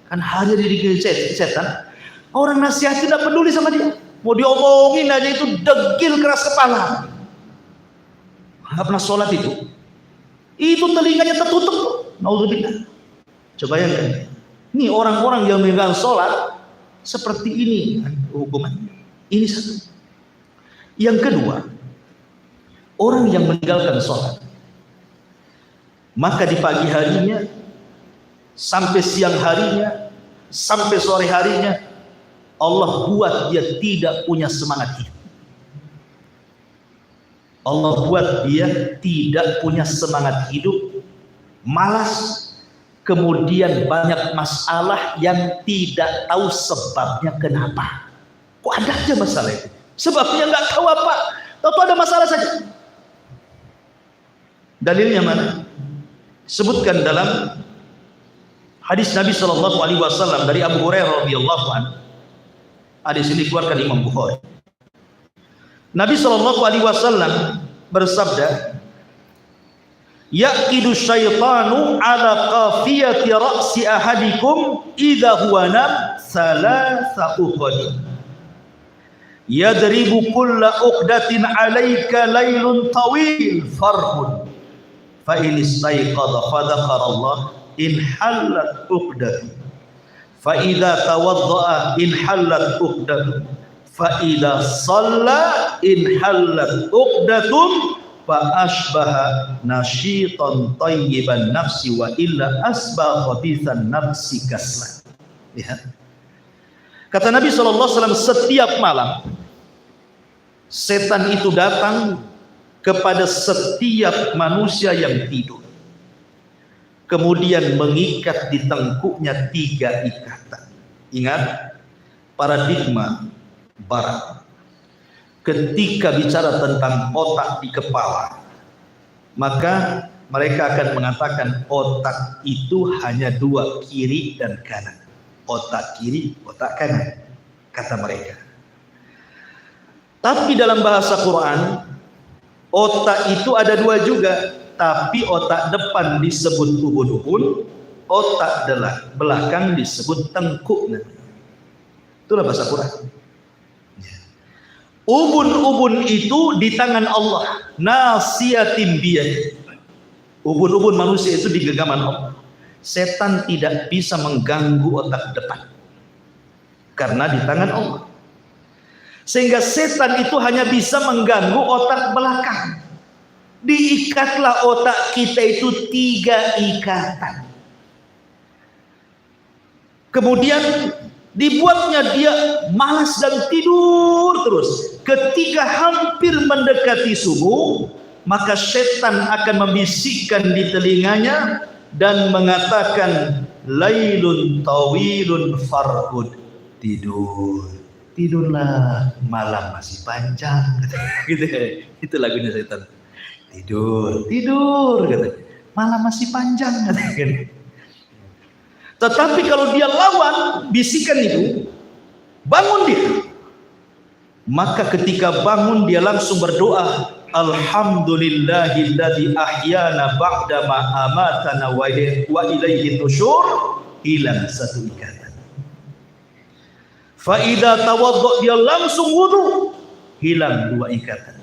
Kan hanya diri setan, orang nasihat tidak peduli sama dia, mau diomongin aja itu degil keras kepala. Nggak pernah sholat itu telinganya tertutup. Naudzubillah. Coba bayangkan, ini orang-orang yang meninggal sholat seperti ini hukuman. Ini satu. Yang kedua, orang yang meninggalkan sholat, maka di pagi harinya, sampai siang harinya, sampai sore harinya, Allah buat dia tidak punya semangat hidup. Allah buat dia tidak punya semangat hidup, malas, kemudian banyak masalah yang tidak tahu sebabnya kenapa. Kok ada aja masalah itu? Sebabnya nggak tahu apa, tahu ada masalah saja. Dalilnya mana? Sebutkan dalam hadis Nabi Shallallahu Alaihi Wasallam dari Abu Hurairah radhiyallahu anhu. Hadis ini dikeluarkan Imam Bukhari. Nabi Shallallahu Alaihi Wasallam bersabda, "Yaqidu syaitanu ala qafiyati ra'si ahadikum idza huwa nam salasa uqad. Yadribu kulla uqdatin 'alaika laylun tawil farhun. Fa in istayqadha fa dzakara Allah in hallat uqdatu. Fa idza tawadda'a in hallat uqdatu. Fa idza shalla in hallat uqdatun fa asbaha nasyitan tayyiban nafsi wa illa asbaha khabithan nafsi kaslan." Lihat. Kata Nabi SAW, setiap malam setan itu datang kepada setiap manusia yang tidur, kemudian mengikat di tengkuknya 3 ikatan. Ingat paradigma barat. Ketika bicara tentang otak di kepala, maka mereka akan mengatakan otak itu hanya 2, kiri dan kanan. Otak kiri, otak kanan, kata mereka. Tapi dalam bahasa Quran, otak itu ada 2 juga, tapi otak depan disebut ubun-ubun, otak belakang disebut tengkuk. Itulah bahasa Quran. Ubun-ubun itu di tangan Allah, nasiyatin biyad. Ubun-ubun manusia itu di genggaman Allah. Setan tidak bisa mengganggu otak depan karena di tangan Allah. Sehingga setan itu hanya bisa mengganggu otak belakang. Diikatlah otak kita itu 3 ikatan. Kemudian dibuatnya dia malas dan tidur terus. Ketika hampir mendekati subuh, maka setan akan membisikkan di telinganya dan mengatakan, lailun tawilun farhud, tidurlah, malam masih panjang. Gitu. Itu lagunya setan. Tidur gitu. Malam masih panjang gitu. Tetapi kalau dia lawan bisikan itu, bangun dia. Maka ketika bangun dia langsung berdoa, alhamdulillahilladzi ahyana ba'da ma amatana wa ilaihi nusyur. Hilang 1 ikatan. Fa idza tawadda, dia langsung wudu, hilang 2 ikatan.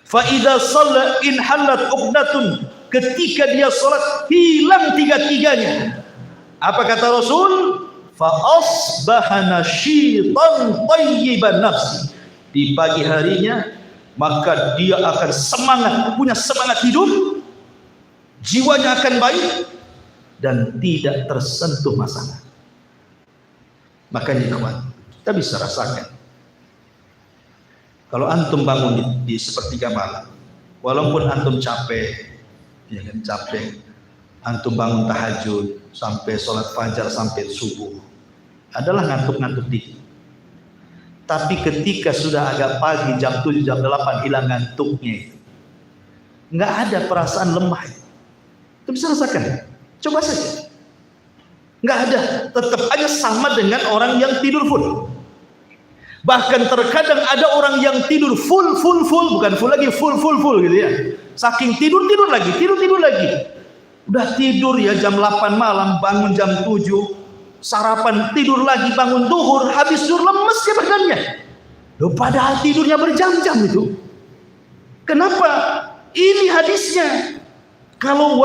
Fa idza shalla in halat uqdatun, ketika dia salat hilang 3-tiganya. Apa kata Rasul? Fa asbaha nasyitan thayyiban nafsi. Di pagi harinya maka dia akan punya semangat hidup, jiwanya akan baik dan tidak tersentuh masalah. Makanya kawan, kita bisa rasakan kalau antum bangun di sepertiga malam, walaupun antum capek, ya kan, antum bangun tahajud sampai sholat fajar sampai subuh, adalah ngantuk-ngantuk dikit. Tapi ketika sudah agak pagi, jam 7, jam 8, hilang ngantuknya itu, nggak ada perasaan lemah. Itu bisa rasakan, coba saja. Nggak ada, tetap aja sama dengan orang yang tidur full. Bahkan terkadang ada orang yang tidur full, bukan full lagi, full gitu ya. Saking tidur lagi. Udah tidur ya jam 8 malam, bangun jam 7, sarapan, tidur lagi, bangun duhur, habis tidur lemes ya badannya. Loh, padahal tidurnya berjam-jam itu. Kenapa? Ini hadisnya. Kalau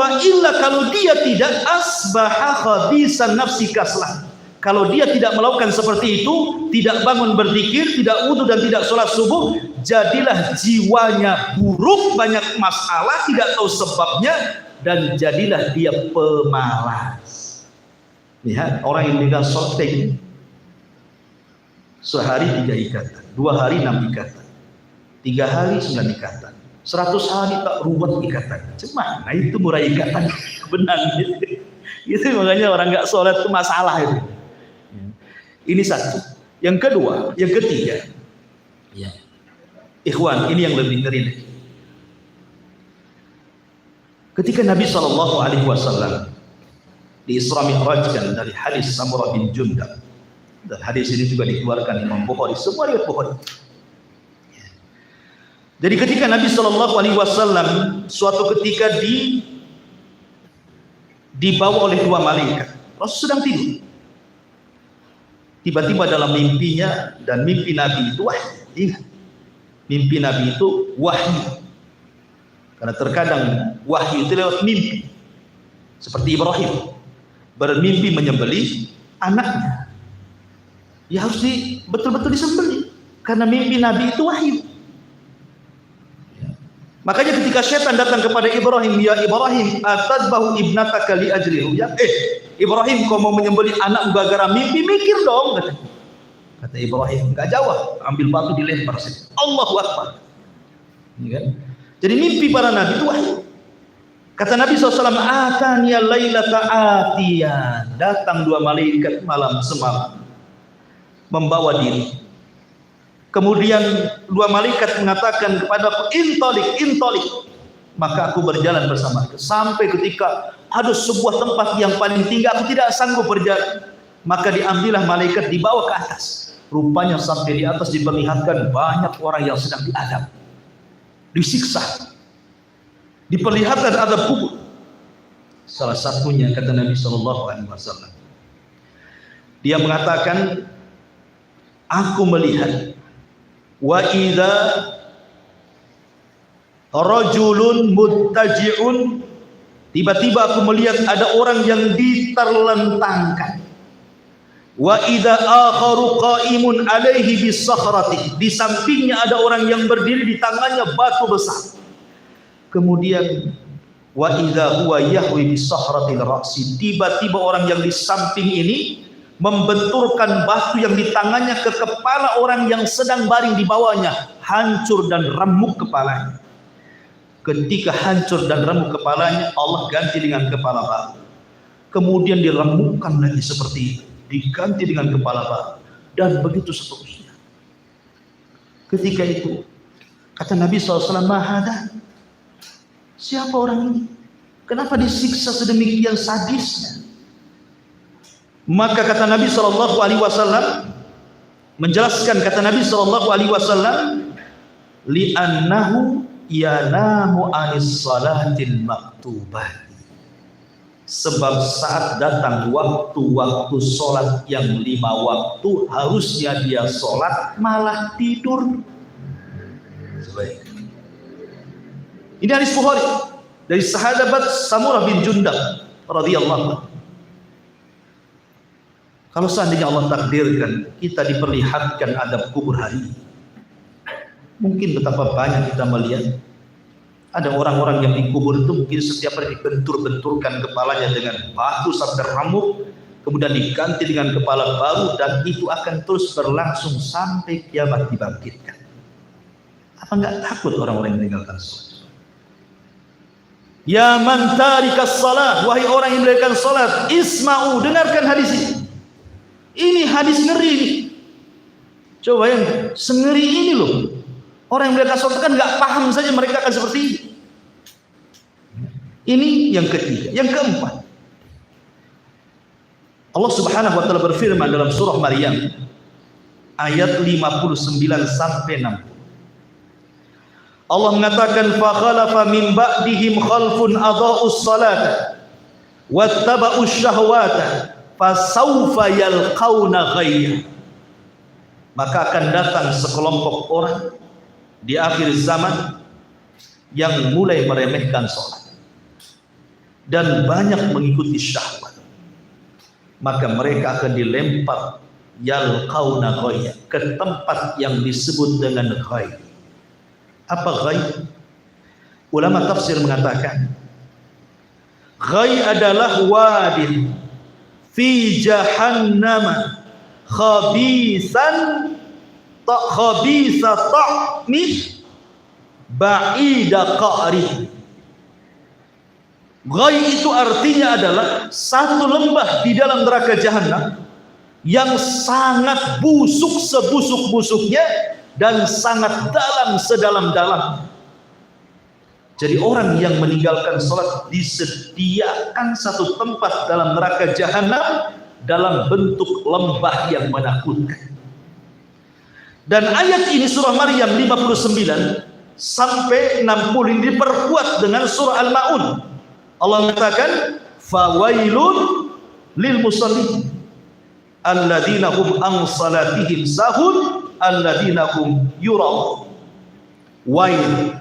dia tidak asbaha khabisan nafsi kaslah. Kalau dia tidak melakukan seperti itu, tidak bangun berzikir, tidak wudu dan tidak sholat subuh, jadilah jiwanya buruk, banyak masalah, tidak tahu sebabnya, dan jadilah dia pemalas. Lihat orang yang meninggal shorting, sehari 3 ikatan, 2 hari 6 ikatan, 3 hari 9 ikatan, 100 hari tak ruwet ikatan. Cuma, nah itu murah ikatan benang gitu. Itu makanya orang nggak sholat itu masalah itu. Ini satu. Yang kedua, yang ketiga, ya, ikhwan, ini yang lebih ngeri. Ketika Nabi SAW di Isra Mi'rajkan dari hadis Samurah bin Jundab, dan hadis ini juga dikeluarkan Imam Bukhari, semua riwayat Bukhari. Jadi ketika Nabi SAW suatu ketika dibawa oleh 2 malaikat, Rasul sedang tidur. Tiba-tiba dalam mimpinya, dan mimpi Nabi itu wahyu. Ingat, mimpi Nabi itu wahyu. Karena terkadang wahyu itu lewat mimpi. Seperti Ibrahim bermimpi menyembelih anaknya. Ya harus betul-betul disembelih. Karena mimpi Nabi itu wahyu. Makanya ketika setan datang kepada Ibrahim, ya Ibrahim, atadbahu ibnataka li ajli ru'ya. Ibrahim, kau mau menyembelih anak gara-gara mimpi, mikir dong. Kata Ibrahim, enggak jawab, ambil batu dilempar saja. Allahu Akbar. Ya kan? Jadi mimpi para nabi itu wahyu. Kata Nabi SAW, ataniya lailata atiyan. Datang 2 malaikat malam semalam, membawa diri. Kemudian 2 malaikat mengatakan kepadaku, intolik. Maka aku berjalan bersama sampai ketika ada sebuah tempat yang paling tinggi, aku tidak sanggup berjalan. Maka diambillah malaikat, dibawa ke atas. Rupanya sampai di atas diperlihatkan banyak orang yang sedang diadab, disiksa, diperlihatkan azab kubur. Salah satunya kata Nabi SAW. Dia mengatakan, aku melihat wa idza rajulun muttaji'un, tiba-tiba aku melihat ada orang yang diterlentangkan. Wa idza akharu qa'imun alaihi bisakhrati, di sampingnya ada orang yang berdiri, di tangannya batu besar. Kemudian wa idza huwa yahwi bisakhratil ra'si, tiba-tiba orang yang di samping ini membenturkan batu yang di tangannya ke kepala orang yang sedang baring di bawahnya, hancur dan remuk kepalanya. Ketika hancur dan remuk kepalanya, Allah ganti dengan kepala batu. Kemudian diremukkan lagi seperti itu, diganti dengan kepala batu, dan begitu seterusnya. Ketika itu kata Nabi SAW, mahada, siapa orang ini? Kenapa disiksa sedemikian sadisnya? Maka kata Nabi SAW menjelaskan, kata Nabi SAW, li'annahu yanamu anis salatil maktubah, sebab saat datang waktu-waktu sholat yang 5 waktu harusnya dia sholat malah tidur. Ini hadis Bukhari dari sahabat Samurah bin Jundab radhiyallahu anhu. Kalau seandainya Allah takdirkan kita diperlihatkan adab kubur hari ini, mungkin betapa banyak kita melihat ada orang-orang yang dikubur itu mungkin setiap hari dibentur-benturkan kepalanya dengan batu sampai remuk, kemudian diganti dengan kepala baru, dan itu akan terus berlangsung sampai kiamat dibangkitkan. Apa enggak takut orang-orang yang meninggalkan salat? Ya man tarikas salat, wahai orang yang meninggalkan salat, isma'u, dengarkan hadis ini. Ini hadis ngeri ini. Coba yang sengeri ini loh. Orang yang meninggalkan salat kan nggak paham saja mereka akan seperti ini. Ini yang ketiga. Yang keempat, Allah Subhanahu wa taala berfirman dalam surah Maryam ayat 59 sampai 60. Allah mengatakan, fa khalafa min ba'dihim khalfun adha'us salata wattaba'us syahwata fasawfa yalqauna ghayya. Maka akan datang sekelompok orang di akhir zaman yang mulai meremehkan sholat dan banyak mengikuti syahwat, maka mereka akan dilempar yalqauna ghayya, ke tempat yang disebut dengan ghayya. Apa ghayya? Ulama tafsir mengatakan ghayya adalah wadin fi jahannam khabisan khabisa ta'mih ba'ida qa'rih. Ghai itu artinya adalah satu lembah di dalam neraka jahanam yang sangat busuk sebusuk-busuknya dan sangat dalam sedalam-dalam. Jadi orang yang meninggalkan sholat disediakan satu tempat dalam neraka jahanam dalam bentuk lembah yang menakutkan. Dan ayat ini surah Maryam 59 sampai 60 ini diperkuat dengan surah Al-Ma'un. Allah mengatakan, fawailun lil musallin alladzina hum an salatihim sahun alladzina hum yura'un. Wail,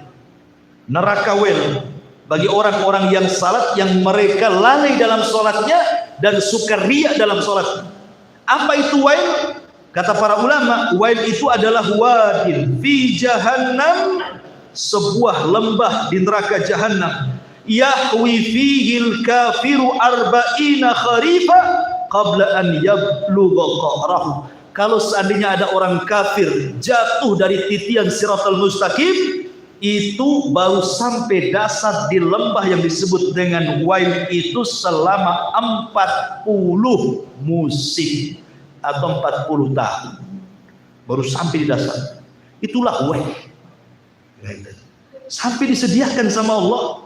neraka wail bagi orang-orang yang salat yang mereka lalai dalam salatnya dan suka riya dalam salat. Apa itu wail? Kata para ulama, wail itu adalah wadin fi jahannam, sebuah lembah di neraka jahanam, yahwi fihil kafiru arba'ina kharifa qabla an yablugha qa'rahu. Kalau seandainya ada orang kafir jatuh dari titian siratal mustaqim, itu baru sampai dasar di lembah yang disebut dengan wail itu selama 40 musim atau 40 tahun baru sampai di dasar. Itulah wail. Sampai disediakan sama Allah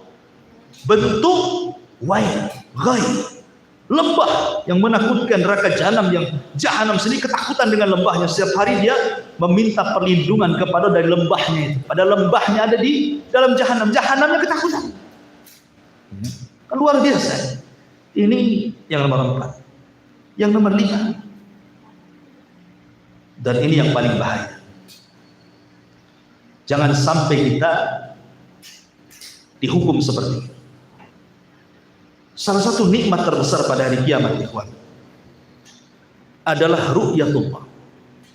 bentuk wail, ghaib, lembah yang menakutkan. Neraka jahanam, yang jahanam sendiri ketakutan dengan lembahnya. Setiap hari dia meminta perlindungan kepada dari lembahnya itu. Pada lembahnya ada di dalam jahanam, jahanamnya ketakutan. Luar biasa. Ini yang nomor 4. Yang nomor 5. Dan ini yang paling bahaya. Jangan sampai kita dihukum seperti ini. Salah satu nikmat terbesar pada hari kiamat, ikhwan, adalah ru'yatullah,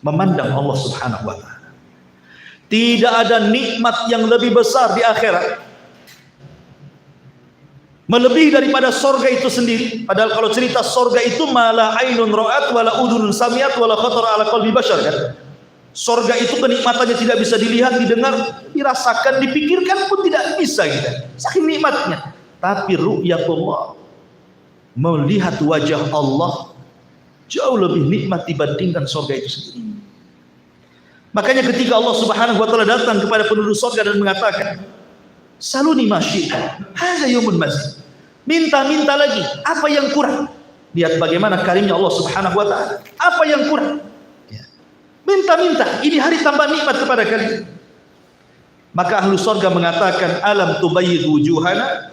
memandang Allah Subhanahu wa ta'ala. Tidak ada nikmat yang lebih besar di akhirat, melebihi daripada sorga itu sendiri. Padahal kalau cerita sorga itu malah ainun ra'at wala udhunun samiat wala khatara ala qalbi bashar, kan? Sorga itu kenikmatannya tidak bisa dilihat, didengar, dirasakan, dipikirkan pun tidak bisa kita. Saking nikmatnya. Tapi ru'yatullah, melihat wajah Allah, jauh lebih nikmat dibandingkan sorga itu sendiri. Makanya ketika Allah Subhanahu wa ta'ala datang kepada penduduk sorga dan mengatakan, saluni masyita, hadza yaumun masjid. Minta-minta lagi, apa yang kurang? Lihat bagaimana karimnya Allah Subhanahu wa ta'ala. Apa yang kurang? Minta-minta, ini hari tambah nikmat kepada kalian. Maka ahlu sorga mengatakan, alam tubayyid wujuhana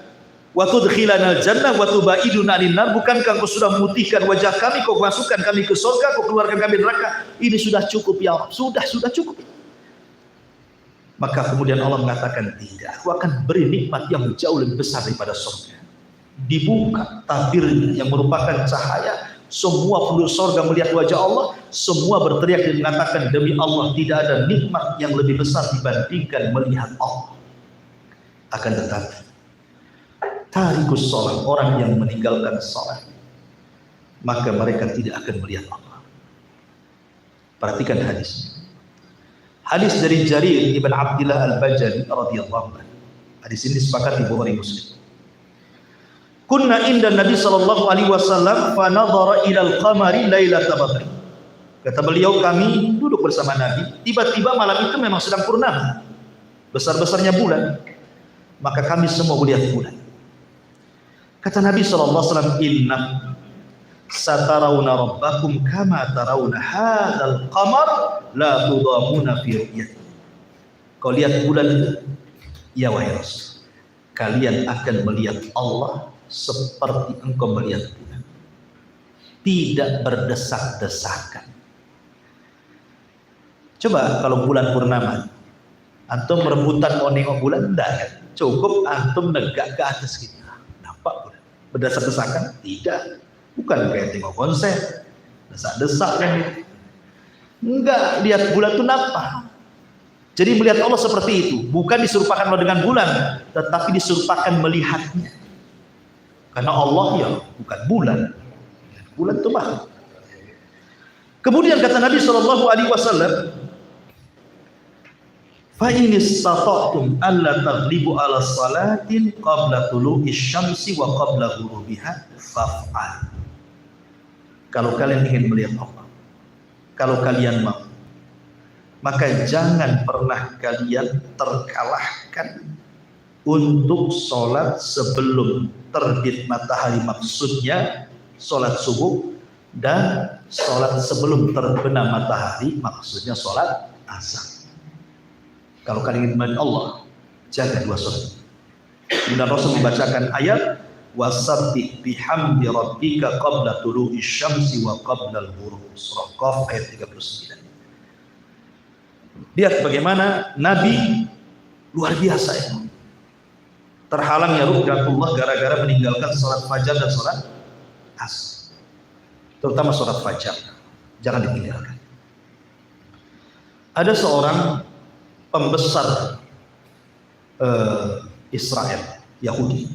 wa tudkhilana al-jannah wa tubaiduna 'anil nar. Bukankah kau sudah memutihkan wajah kami, kau masukkan kami ke surga, kau keluarkan kami dari neraka? Ini sudah cukup ya Allah. Sudah cukup. Maka kemudian Allah mengatakan, tidak, aku akan beri nikmat yang jauh lebih besar daripada surga. Dibuka tabirnya yang merupakan cahaya. Semua penduduk surga melihat wajah Allah, semua berteriak dan mengatakan, demi Allah tidak ada nikmat yang lebih besar dibandingkan melihat Allah. Akan tetapi tarikus sholat, orang yang meninggalkan sholat, maka mereka tidak akan melihat Allah. Perhatikan hadis. Hadis dari Jarir ibn Abdillah al-Bajali radhiyallahu anhu. Hadis ini disepakati Bukhari Muslim. Kunna inda Nabi sallallahu alaihi wasallam fa nadhara ila al-qamari lailatal badr. Kata beliau, kami duduk bersama Nabi, tiba-tiba malam itu memang sedang purnama, besar-besarnya bulan, maka kami semua melihat bulan. Kata Nabi sallallahu alaihi wasallam, inna satarawna rabbakum kama tarawna hadzal qamar la tudamuna fi ru'yati. Kau lihat bulan itu? Ya wahai Rasul, kalian akan melihat Allah seperti engkau melihat bulan, tidak berdesak-desakan. Coba kalau bulan purnama, antum rebutan mau nengok bulan, enggak kan? Cukup antum negak ke atas kita, nampak bulan. Berdesak-desakan? Tidak. Bukan kayak tengok konser, desak-desak kan? Enggak, lihat bulan itu nampak. Jadi melihat Allah seperti itu, bukan diserupakan dengan bulan, tetapi diserupakan melihatnya. Karena Allah ya bukan bulan. Bulan itu makhluk. Kemudian kata Nabi sallallahu alaihi wasallam, fa in istata'tum alla taghlibu ala salatin qabla tulu'i syamsi wa qabla ghurubiha faf'al. Kalau kalian ingin melihat Allah, kalau kalian mau, maka jangan pernah kalian terkalahkan untuk sholat sebelum terbit matahari, maksudnya sholat subuh, dan sholat sebelum terbenam matahari, maksudnya sholat asar. Kalau kalian ingin melihat Allah, jaga dua sholat. Kemudian Rasul membacakan ayat wasabbih bihamdi rabbika qabla tulu'i syamsi wa qabla al-ghurub, surah Qaf ayat 39. Lihat bagaimana Nabi luar biasa ya. Terhalangnya ru'yatullah gara-gara meninggalkan sholat fajar dan sholat asar, terutama sholat fajar, jangan ditinggalkan. Ada seorang pembesar Israel, Yahudi,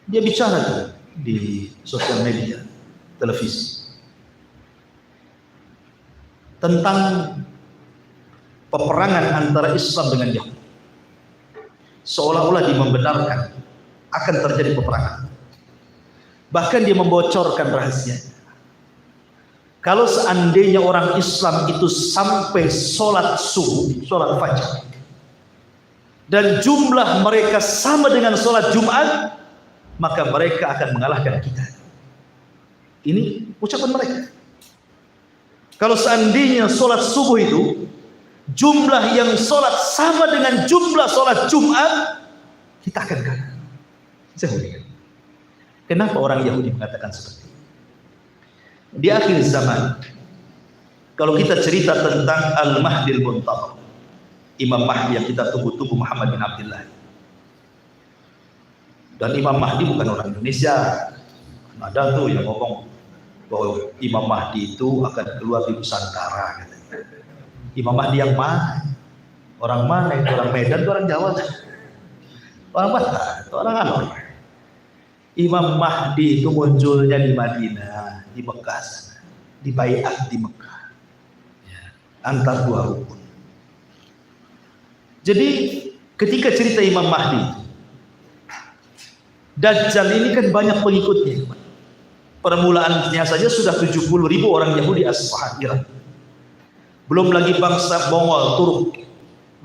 dia bicara tuh di sosial media, televisi, tentang peperangan antara Islam dengan Yahudi. Seolah-olah dia membenarkan akan terjadi peperangan. Bahkan dia membocorkan rahasianya. Kalau seandainya orang Islam itu sampai sholat subuh, sholat fajar, dan jumlah mereka sama dengan sholat Jumat, maka mereka akan mengalahkan kita. Ini ucapan mereka. Kalau seandainya sholat subuh itu jumlah yang sholat sama dengan jumlah sholat Jumat, kita akan kalah. Kenapa orang Yahudi mengatakan seperti itu? Di akhir zaman, kalau kita cerita tentang Al-Mahdil Muntadhar, Imam Mahdi yang kita tunggu-tunggu, Muhammad bin Abdullah. Dan Imam Mahdi bukan orang Indonesia. Ada tuh yang ngomong bahwa Imam Mahdi itu akan keluar di Nusantara. Imam Mahdi yang mana? Orang mana itu? Orang Medan, itu orang Jawa, orang Batak, itu orang Alor. Imam Mahdi itu munculnya di Madinah, di Mekah sana, di Baiat di Mekah, ya, antar dua rukun. Jadi ketika cerita Imam Mahdi, Dajjal ini kan banyak pengikutnya. Permulaannya saja sudah 70.000 orang Yahudi Asfahan Iran. Belum lagi bangsa Mongol, Turk,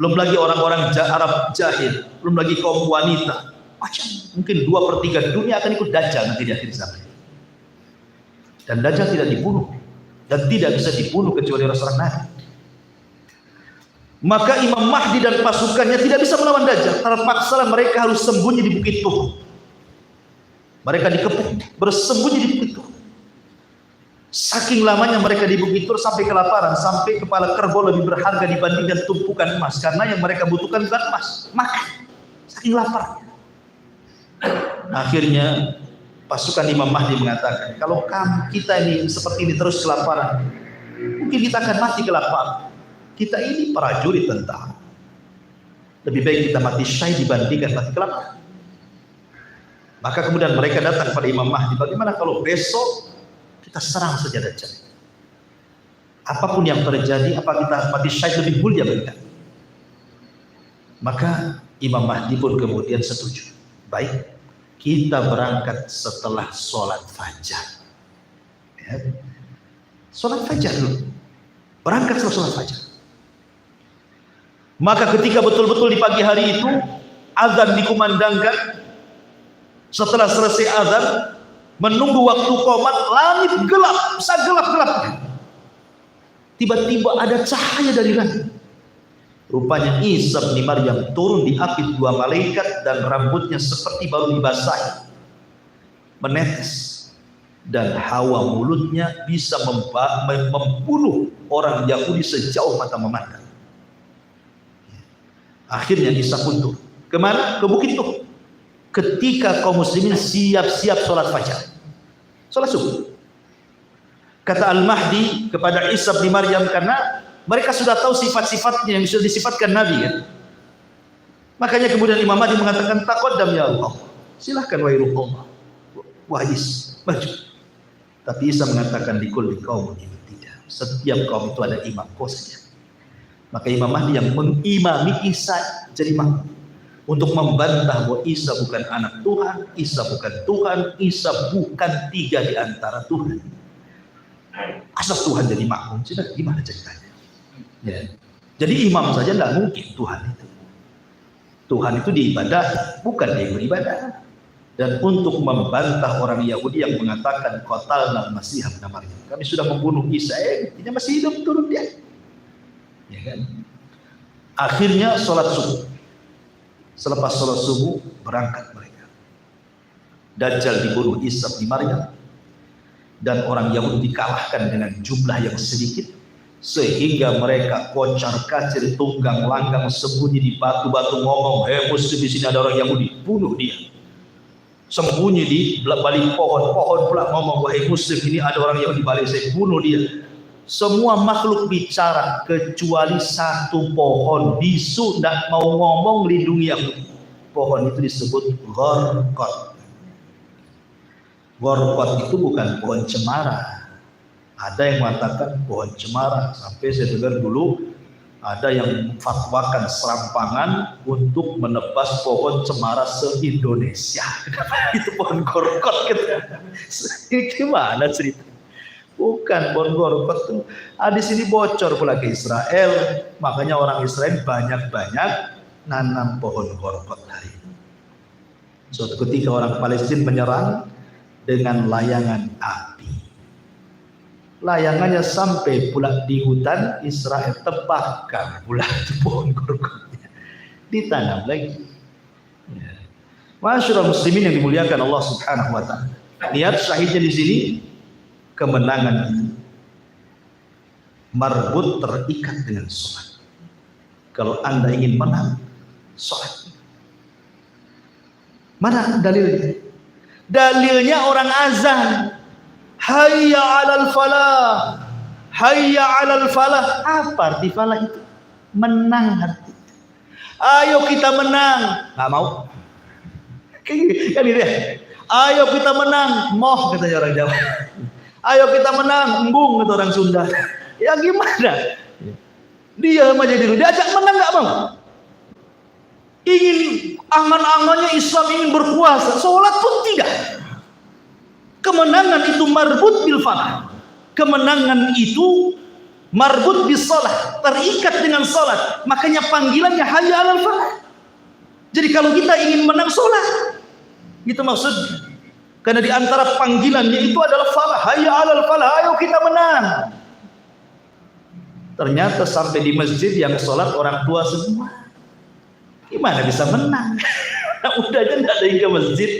belum lagi orang-orang Arab jahil, belum lagi kaum wanita. Macam mungkin 2/3 dunia akan ikut Dajjal nanti di akhir zaman. Dan Dajjal tidak dibunuh dan tidak bisa dibunuh kecuali Rasulullah Nabi. Maka Imam Mahdi dan pasukannya tidak bisa melawan Dajjal. Terpaksa mereka harus sembunyi di Bukit Tur. Mereka dikepung, bersembunyi di Bukit Tur. Saking lamanya mereka di Bukit Tur sampai kelaparan, sampai kepala kerbau lebih berharga dibandingkan tumpukan emas, karena yang mereka butuhkan bukan emas, makan. Saking lapar. Akhirnya pasukan Imam Mahdi mengatakan, kalau kita ini seperti ini terus kelaparan, mungkin kita akan mati kelaparan. Kita ini prajurit tentara. Lebih baik kita mati syahid dibandingkan mati kelaparan. Maka kemudian mereka datang pada Imam Mahdi, bagaimana kalau besok kita serang saja Dajjal? Apapun yang terjadi, apa kita mati syahid lebih mulia bagi kita? Maka Imam Mahdi pun kemudian setuju. Baik, kita berangkat setelah sholat fajar. Ya. Sholat fajar dulu. Berangkat setelah sholat fajar. Maka ketika betul-betul di pagi hari itu azan dikumandangkan, setelah selesai azan menunggu waktu qomat, langit gelap, segelap-gelapnya. Tiba-tiba ada cahaya dari langit. Rupanya Isa bin Maryam turun diapit 2 malaikat dan rambutnya seperti baru dibasahi, menetes, dan hawa mulutnya bisa membunuh orang Yahudi sejauh mata memandang. Akhirnya Isa pun turun. Kemana? Ke Bukit Tur. Ketika kaum muslimin siap-siap sholat fajar, sholat subuh. Kata Al-Mahdi kepada Isa bin Maryam, karena mereka sudah tahu sifat-sifatnya yang sudah disifatkan Nabi kan. Makanya kemudian Imam Mahdi mengatakan, taqaddam ya Allah, silahkan wahai ruh Allah, wahai Isa, maju. Tapi Isa mengatakan, likulli qaumin ini tidak. Setiap kaum itu ada imam saja. Maka Imam Mahdi yang mengimami Isa jadi imam, untuk membantah bahwa Isa bukan anak Tuhan, Isa bukan Tuhan, Isa bukan 3 di antara Tuhan. Asal Tuhan jadi makmum, sudah gimana ceritanya? Ya. Jadi imam saja tidak mungkin Tuhan itu. Tuhan itu diibadah, bukan dia beribadah. Dan untuk membantah orang Yahudi yang mengatakan qatalna Masih ibn Maryam, kami sudah membunuh Isa, dia masih hidup, turun dia. Ya kan? Akhirnya sholat subuh. Selepas sholat subuh berangkat mereka. Dajjal dibunuh Isa bin Maryam, dan orang Yahudi dikalahkan dengan jumlah yang sedikit, sehingga mereka kocar-kacir, tunggang langgang, sembunyi di batu-batu, ngomong, hei muslim, di sini ada orang Yahudi, bunuh dia. Sembunyi di balik pohon-pohon pula ngomong, wahai muslim, ini ada orang Yahudi balik saya, bunuh dia. Semua makhluk bicara kecuali satu pohon bisu, tidak mau ngomong, lindungi Yahudi. Pohon itu disebut Gharqad. Gharqad itu bukan pohon cemara. Ada yang mengatakan pohon cemara, sampai saya dengar dulu ada yang fatwakan serampangan untuk menebas pohon cemara se-Indonesia. Itu pohon Gharqad gitu. Ini gimana cerita? Bukan pohon Gharqad itu. Di sini bocor pula ke Israel, makanya orang Israel banyak-banyak nanam pohon Gharqad hari ini. Suatu ketika orang Palestina menyerang dengan layangan api. Layangannya sampai pula di hutan Israel, tebakkan pula itu pohon Gharqadnya, ditanam lagi. Ya. Masyaallah muslimin yang dimuliakan Allah Subhanahu wa taala. Lihat syahidnya di sini, kemenangan itu marbut, terikat dengan salat. Kalau Anda ingin menang, salat. Mana dalilnya? Dalilnya orang azan. Hayya 'alal falah. Hayya 'alal falah. Apa arti falah itu? Menang arti. Ayo kita menang. Enggak mau. Kan gitu ya. Ayo kita menang. Moh kata orang Jawa. Ayo kita menang. Embung kata orang Sunda. Ya gimana? Dia aja dulu. Diajak menang enggak mau. Ingin angan-angannya Islam ingin berkuasa, sholat pun tidak. Kemenangan itu marbut bil falah. Kemenangan itu marbut bis salat, terikat dengan salat. Makanya panggilannya hayya 'alal falah. Jadi kalau kita ingin menang sholat, itu maksudnya. Karena di antara panggilannya itu adalah falah, hayya 'alal falah, ayo kita menang. Ternyata sampai di masjid yang sholat orang tua semua. Gimana bisa menang? Udah aja nggak ada yang ke masjid.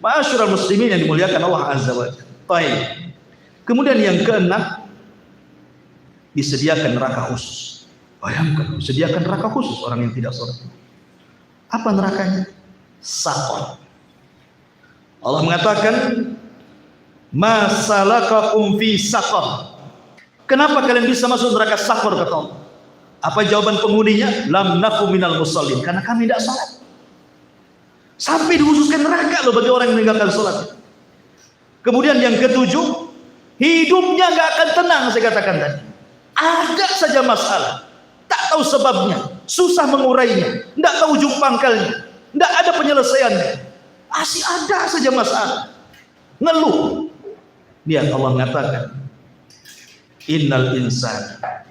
Ma'asyiral muslimin yang dimuliakan Allah Azza wa Jalla. Baik. Kemudian yang keenam, disediakan neraka khusus. Bayangkan, disediakan neraka khusus orang yang tidak sholat. Apa nerakanya? Saqar. Allah mengatakan, "Ma salakakum fi saqar?" Kenapa kalian bisa masuk neraka saqar, kata Allah? Apa jawaban penghuninya? Lam nakum minal musallin. Karena kami tidak sholat. Sampai dikhususkan neraka loh bagi orang yang meninggalkan sholat. Kemudian yang ketujuh, hidupnya gak akan tenang, saya katakan tadi. Ada saja masalah, tak tahu sebabnya, susah mengurainya, tidak tahu ujung pangkalnya, tidak ada penyelesaiannya. Masih ada saja masalah, ngeluh. Lihat Allah mengatakan, innal insana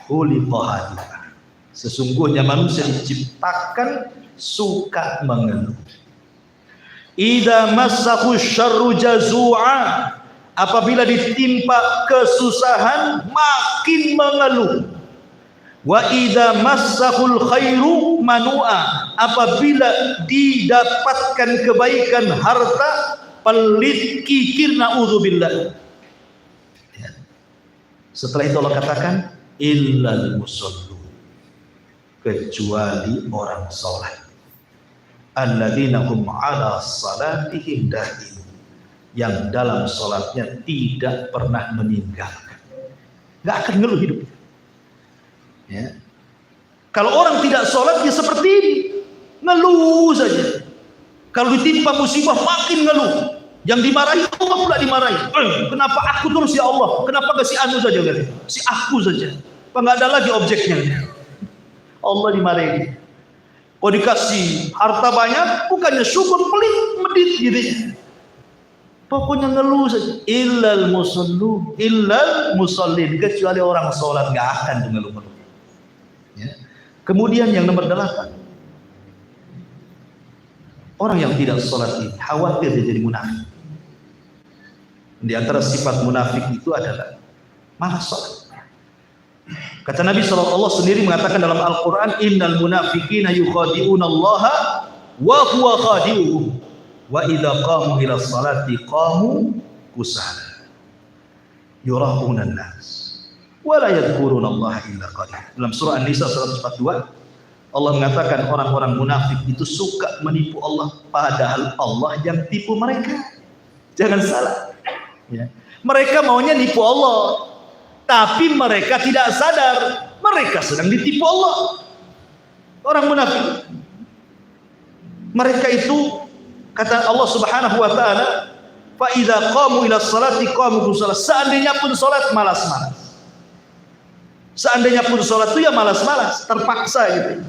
khuliqa halu'a. Sesungguhnya manusia diciptakan suka mengeluh. Idza massahu syarru jazu'a. Apabila ditimpa kesusahan makin mengeluh. Wa idza massahul khairu manu'a. Apabila didapatkan kebaikan harta pelit kikir, na'udzubillah. Setelah itu Allah katakan illal musallu, kecuali orang salat, alladzina hum ala salatihim da'imun, yang dalam salatnya tidak pernah meninggalkan, nggak akan ngeluh hidup. Ya. Kalau orang tidak salat dia seperti ini, ngeluh saja. Kalau ditimpa musibah makin ngeluh. Yang dimarahi Allah pula dimarahi. Kenapa aku terus ya Allah? Kenapa gak si anu saja, si aku saja? Apa nggak ada lagi objeknya? Allah dimarahi. Kalau dikasih harta banyak, bukannya syukur, pelit, medit gitu. Pokoknya ngeluh saja. Illal musallu, illal musallin, kecuali orang sholat nggak akan ngeluh-ngeluh. Ya. Kemudian yang nomor 8, orang yang tidak sholat ini khawatir dia jadi munafik. Di antara sifat munafik itu adalah malas sholat. Kata Nabi SAW sendiri mengatakan dalam Al-Quran, innal munafiqina yukhadi'una Allaha wa huwa khadi'uhum wa idza qamu ila sholati qamu kusala yura'una an-nas wa la yadhkuruna Allah illa qalila. Dalam surah An-Nisa 142 Allah mengatakan orang-orang munafik itu suka menipu Allah, padahal Allah yang tipu mereka. Jangan salah. Ya. Mereka maunya nipu Allah, tapi mereka tidak sadar mereka sedang ditipu Allah. Orang munafik, mereka itu kata Allah Subhanahu wa taala, fa idza qamu ila sholati qamu kusala. Seandainya pun salat malas-malas. Seandainya pun salat itu ya malas-malas, terpaksa gitu.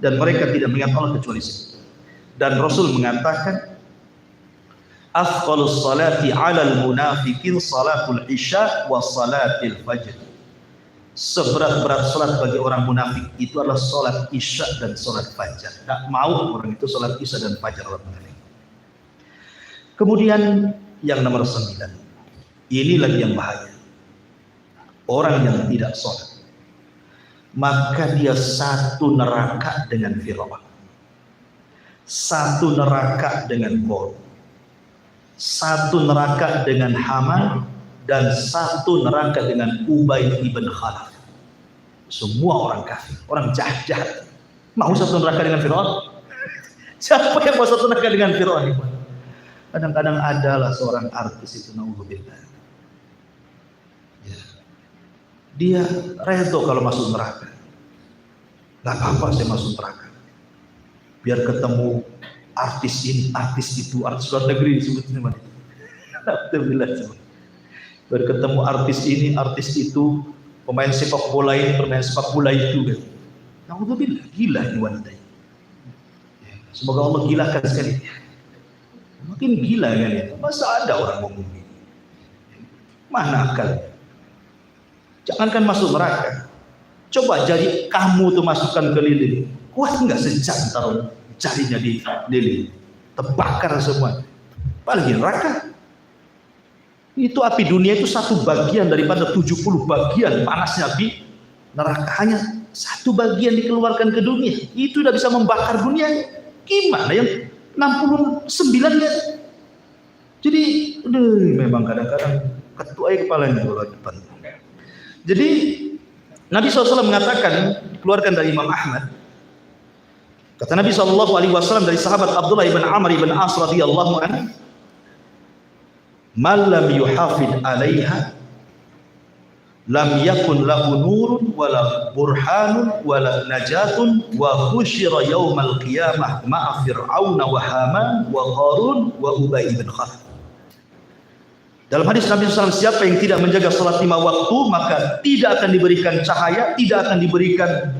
Dan mereka tidak mengingat Allah kecuali itu. Dan Rasul mengatakan, afdhalus salati 'alal munafiqin salatul isya wa salatil fajr. Seberat-berat salat bagi orang munafik itu adalah salat isya dan salat fajar. Tak mau orang itu salat isya dan fajar orang munafik. Kemudian yang nomor 9. Ini lagi yang bahaya. Orang yang tidak salat, maka dia satu neraka dengan Fir'aun. satu neraka dengan Qarun, satu neraka dengan Haman, dan satu neraka dengan Ubay ibn Khalaf. Semua orang kafir, orang jahat-jahat. Mau satu neraka dengan Fir'aun? Siapa yang mau satu neraka dengan Fir'aun? Kadang-kadang adalah seorang artis itu, naudzubillah, ya, dia redo kalau masuk neraka. Gak apa-apa saya masuk neraka, biar ketemu artis ini, artis itu, artis luar negeri disebutnya. Alhamdulillah. Biar ketemu artis ini, artis itu, pemain sepak bola ini, pemain sepak bola itu. Alhamdulillah, gila ini wanita ini. Semoga Allah gilakan sekali. Makin gila kan ya. Masa ada orang ngomong ini? Mana akalnya? Jangankan masuk neraka, coba jadi kamu tuh masukkan ke lilin, kuat nggak sejam taruh jarinya di lilin, terbakar semua. Apalagi neraka. Itu api dunia itu satu bagian daripada 70 bagian panasnya api neraka. Hanya satu bagian dikeluarkan ke dunia, itu udah bisa membakar dunia. Gimana yang 69 ya? Jadi memang kadang-kadang ketua kepalanya bola depan. Jadi Nabi SAW mengatakan, keluarkan dari Imam Ahmad, kata Nabi SAW dari sahabat Abdullah ibn Amr ibn As radhiyallahu anhu, man lam yuhafid alaiha lam yakun lahu nurun wala burhanun wala najatun wa khusyira yaumal qiyamah ma'a fir'auna wa haman wa qarun wa ubay ibn khalaf. Dalam hadis Nabi SAW, siapa yang tidak menjaga salat 5 waktu maka tidak akan diberikan cahaya, tidak akan diberikan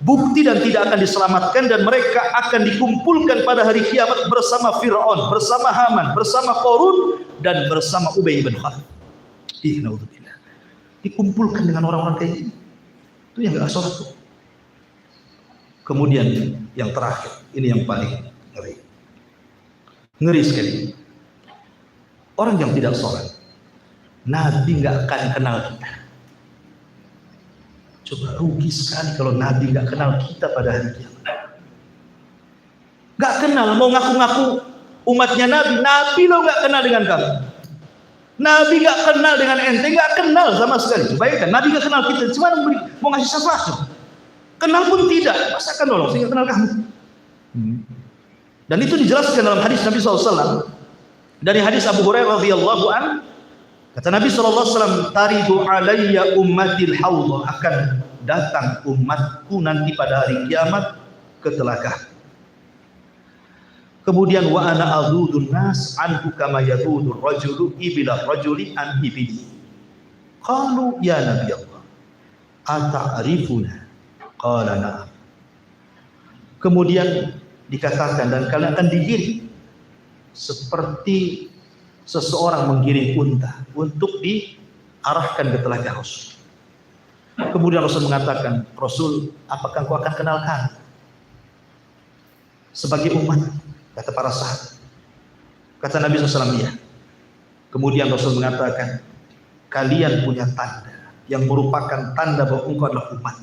bukti, dan tidak akan diselamatkan, dan mereka akan dikumpulkan pada hari kiamat bersama Fir'aun, bersama Haman, bersama Qarun, dan bersama Ubay bin Khalaf. Naudzubillah. Dikumpulkan dengan orang-orang kayak ini. Itu yang gak sholat tuh. Kemudian yang terakhir, ini yang paling ngeri. Ngeri sekali. Orang yang tidak sholat, Nabi gak akan kenal kita. Coba rugi sekali kalau Nabi gak kenal kita pada hari kiamat. Gak kenal, mau ngaku-ngaku umatnya Nabi, Nabi lo gak kenal dengan kamu. Nabi gak kenal dengan ente, gak kenal sama sekali. Bayangkan, Nabi gak kenal kita, cuma mau ngasih sesuatu. Kenal pun tidak, masa akan nolong, saya gak kenal kamu. Dan itu dijelaskan dalam hadis Nabi SAW. Dari hadis Abu Hurairah radhiyallahu an, kata Nabi SAW, taridu alayya ummatil hawdah, akan datang umatku nanti pada hari kiamat ke telaga. Kemudian wa ana a'udun nas anhu kama yadudur rajulu ibila rajuli an ibili. Qalu ya Nabi Allah, ata'rifuna? Qala na'am. Kemudian dikatakan, dan kalian akan digiring seperti seseorang menggiring unta untuk diarahkan ke telaga Rasul. Kemudian Rasul mengatakan, Rasul, apakah kau akan kenal kami sebagai umat? Kata para sahabat. Kata Nabi SAW, ya. Kemudian Rasul mengatakan, kalian punya tanda yang merupakan tanda bahwa engkau adalah umat.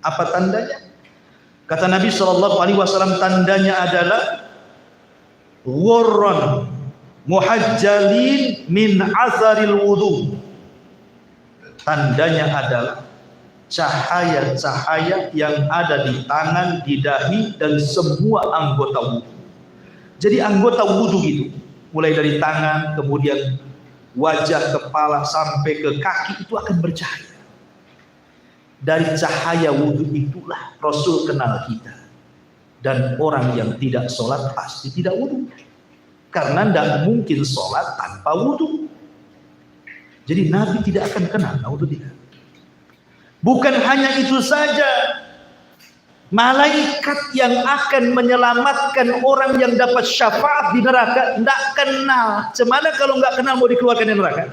Apa tandanya? Kata Nabi SAW, tandanya adalah ghurran muhajjalin min azaril wudu. Tandanya adalah cahaya-cahaya yang ada di tangan, di dahi, dan semua anggota wudu. Jadi anggota wudu itu, mulai dari tangan, kemudian wajah, kepala, sampai ke kaki, itu akan bercahaya. Dari cahaya wudu itulah Rasul kenal kita. Dan orang yang tidak sholat pasti tidak wudu, karena tidak mungkin sholat tanpa wudu. Jadi Nabi tidak akan kenal wudu tidak. Bukan hanya itu saja, malaikat yang akan menyelamatkan orang yang dapat syafaat di neraka tidak kenal. Cemana kalau nggak kenal mau dikeluarkan dari neraka?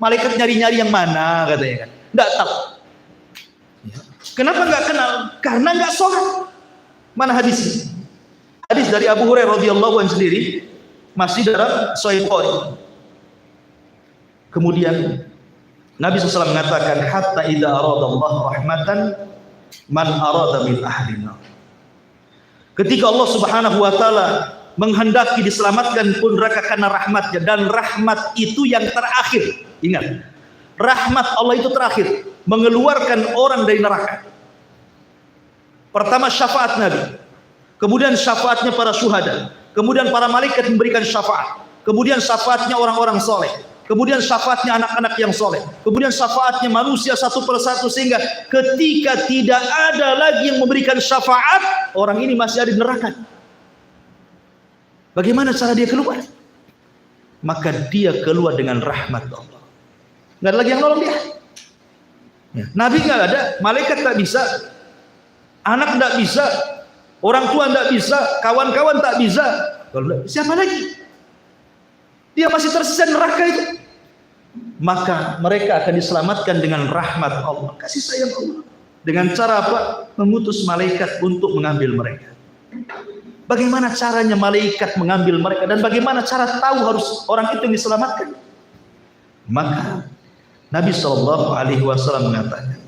Malaikat nyari-nyari yang mana katanya kan? Nggak tahu. Kenapa nggak kenal? Karena nggak sholat. Mana hadisnya? Hadis dari Abu Hurairah radhiyallahu anhu sendiri, masih dalam Sahih Bukhari. Kemudian Nabi SAW mengatakan, hatta idza arada Allah rahmatan man arada min ahli nar. Ketika Allah Subhanahu wa taala menghendaki diselamatkan pun mereka karena rahmatnya, dan rahmat itu yang terakhir. Ingat, rahmat Allah itu terakhir, mengeluarkan orang dari neraka. Pertama syafaat Nabi, kemudian syafaatnya para syuhada, kemudian para malaikat memberikan syafaat, kemudian syafaatnya orang-orang soleh, kemudian syafaatnya anak-anak yang soleh, kemudian syafaatnya manusia satu persatu, sehingga ketika tidak ada lagi yang memberikan syafaat, orang ini masih ada di neraka. Bagaimana cara dia keluar? Maka dia keluar dengan rahmat Allah. Nggak ada lagi yang nolong dia. Nabi nggak ada, malaikat tak bisa, anak tak bisa, orang tua tak bisa, kawan-kawan tak bisa. Siapa lagi? Dia masih tersisa neraka itu. Maka mereka akan diselamatkan dengan rahmat Allah, kasih sayang Allah. Dengan cara apa? Mengutus malaikat untuk mengambil mereka. Bagaimana caranya malaikat mengambil mereka, dan bagaimana cara tahu harus orang itu yang diselamatkan? Maka Nabi SAW mengatakan,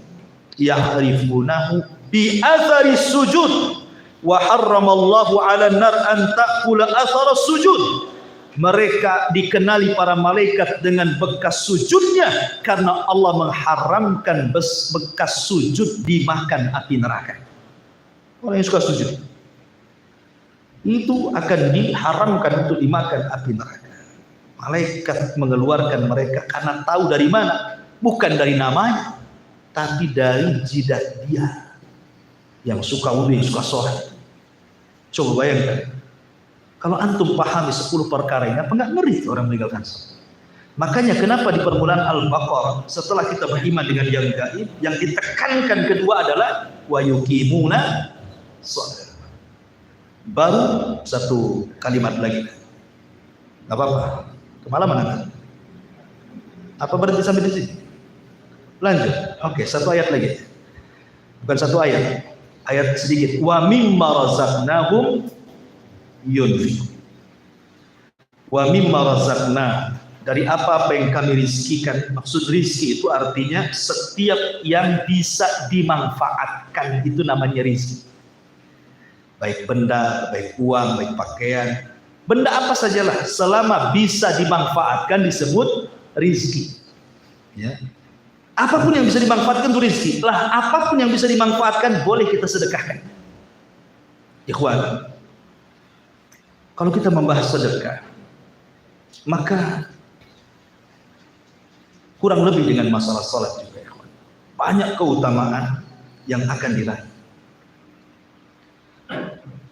ya'rifunahu bi athari sujud wa harramallahu 'alan nar an ta'kula athara sujud. Mereka dikenali para malaikat dengan bekas sujudnya, karena Allah mengharamkan bekas sujud dimakan api neraka. Orang yang suka sujud itu akan diharamkan untuk dimakan api neraka. Malaikat mengeluarkan mereka karena tahu dari mana, bukan dari namanya, tapi dari jidat dia yang suka wudhu, yang suka sholat. Coba bayangkan, kalau antum pahami 10 perkara ini, apa nggak ngeri orang meninggalkan sholat? Makanya kenapa di permulaan Al-Baqarah, setelah kita beriman dengan yang gaib, yang ditekankan kedua adalah wa yuqimuna shalah. Baru satu kalimat lagi, nggak apa-apa, kemalaman nanti. Apa berhenti sampai di sini? Lanjut. Oke, satu ayat lagi, bukan satu ayat, ayat sedikit. Wa mimma razaqnahum yunfiqun. Wa mimma razaqna, dari apa-apa yang kami rizkikan. Maksud rizki itu artinya setiap yang bisa dimanfaatkan, itu namanya rizki. Baik benda, baik uang, baik pakaian, benda apa sajalah, selama bisa dimanfaatkan disebut rizki. Ya. Apapun yang bisa dimanfaatkan itu rizki. Lah, apapun yang bisa dimanfaatkan boleh kita sedekahkan. Ikhwan, kalau kita membahas sedekah, maka kurang lebih dengan masalah salat juga, ikhwan, banyak keutamaan yang akan diraih.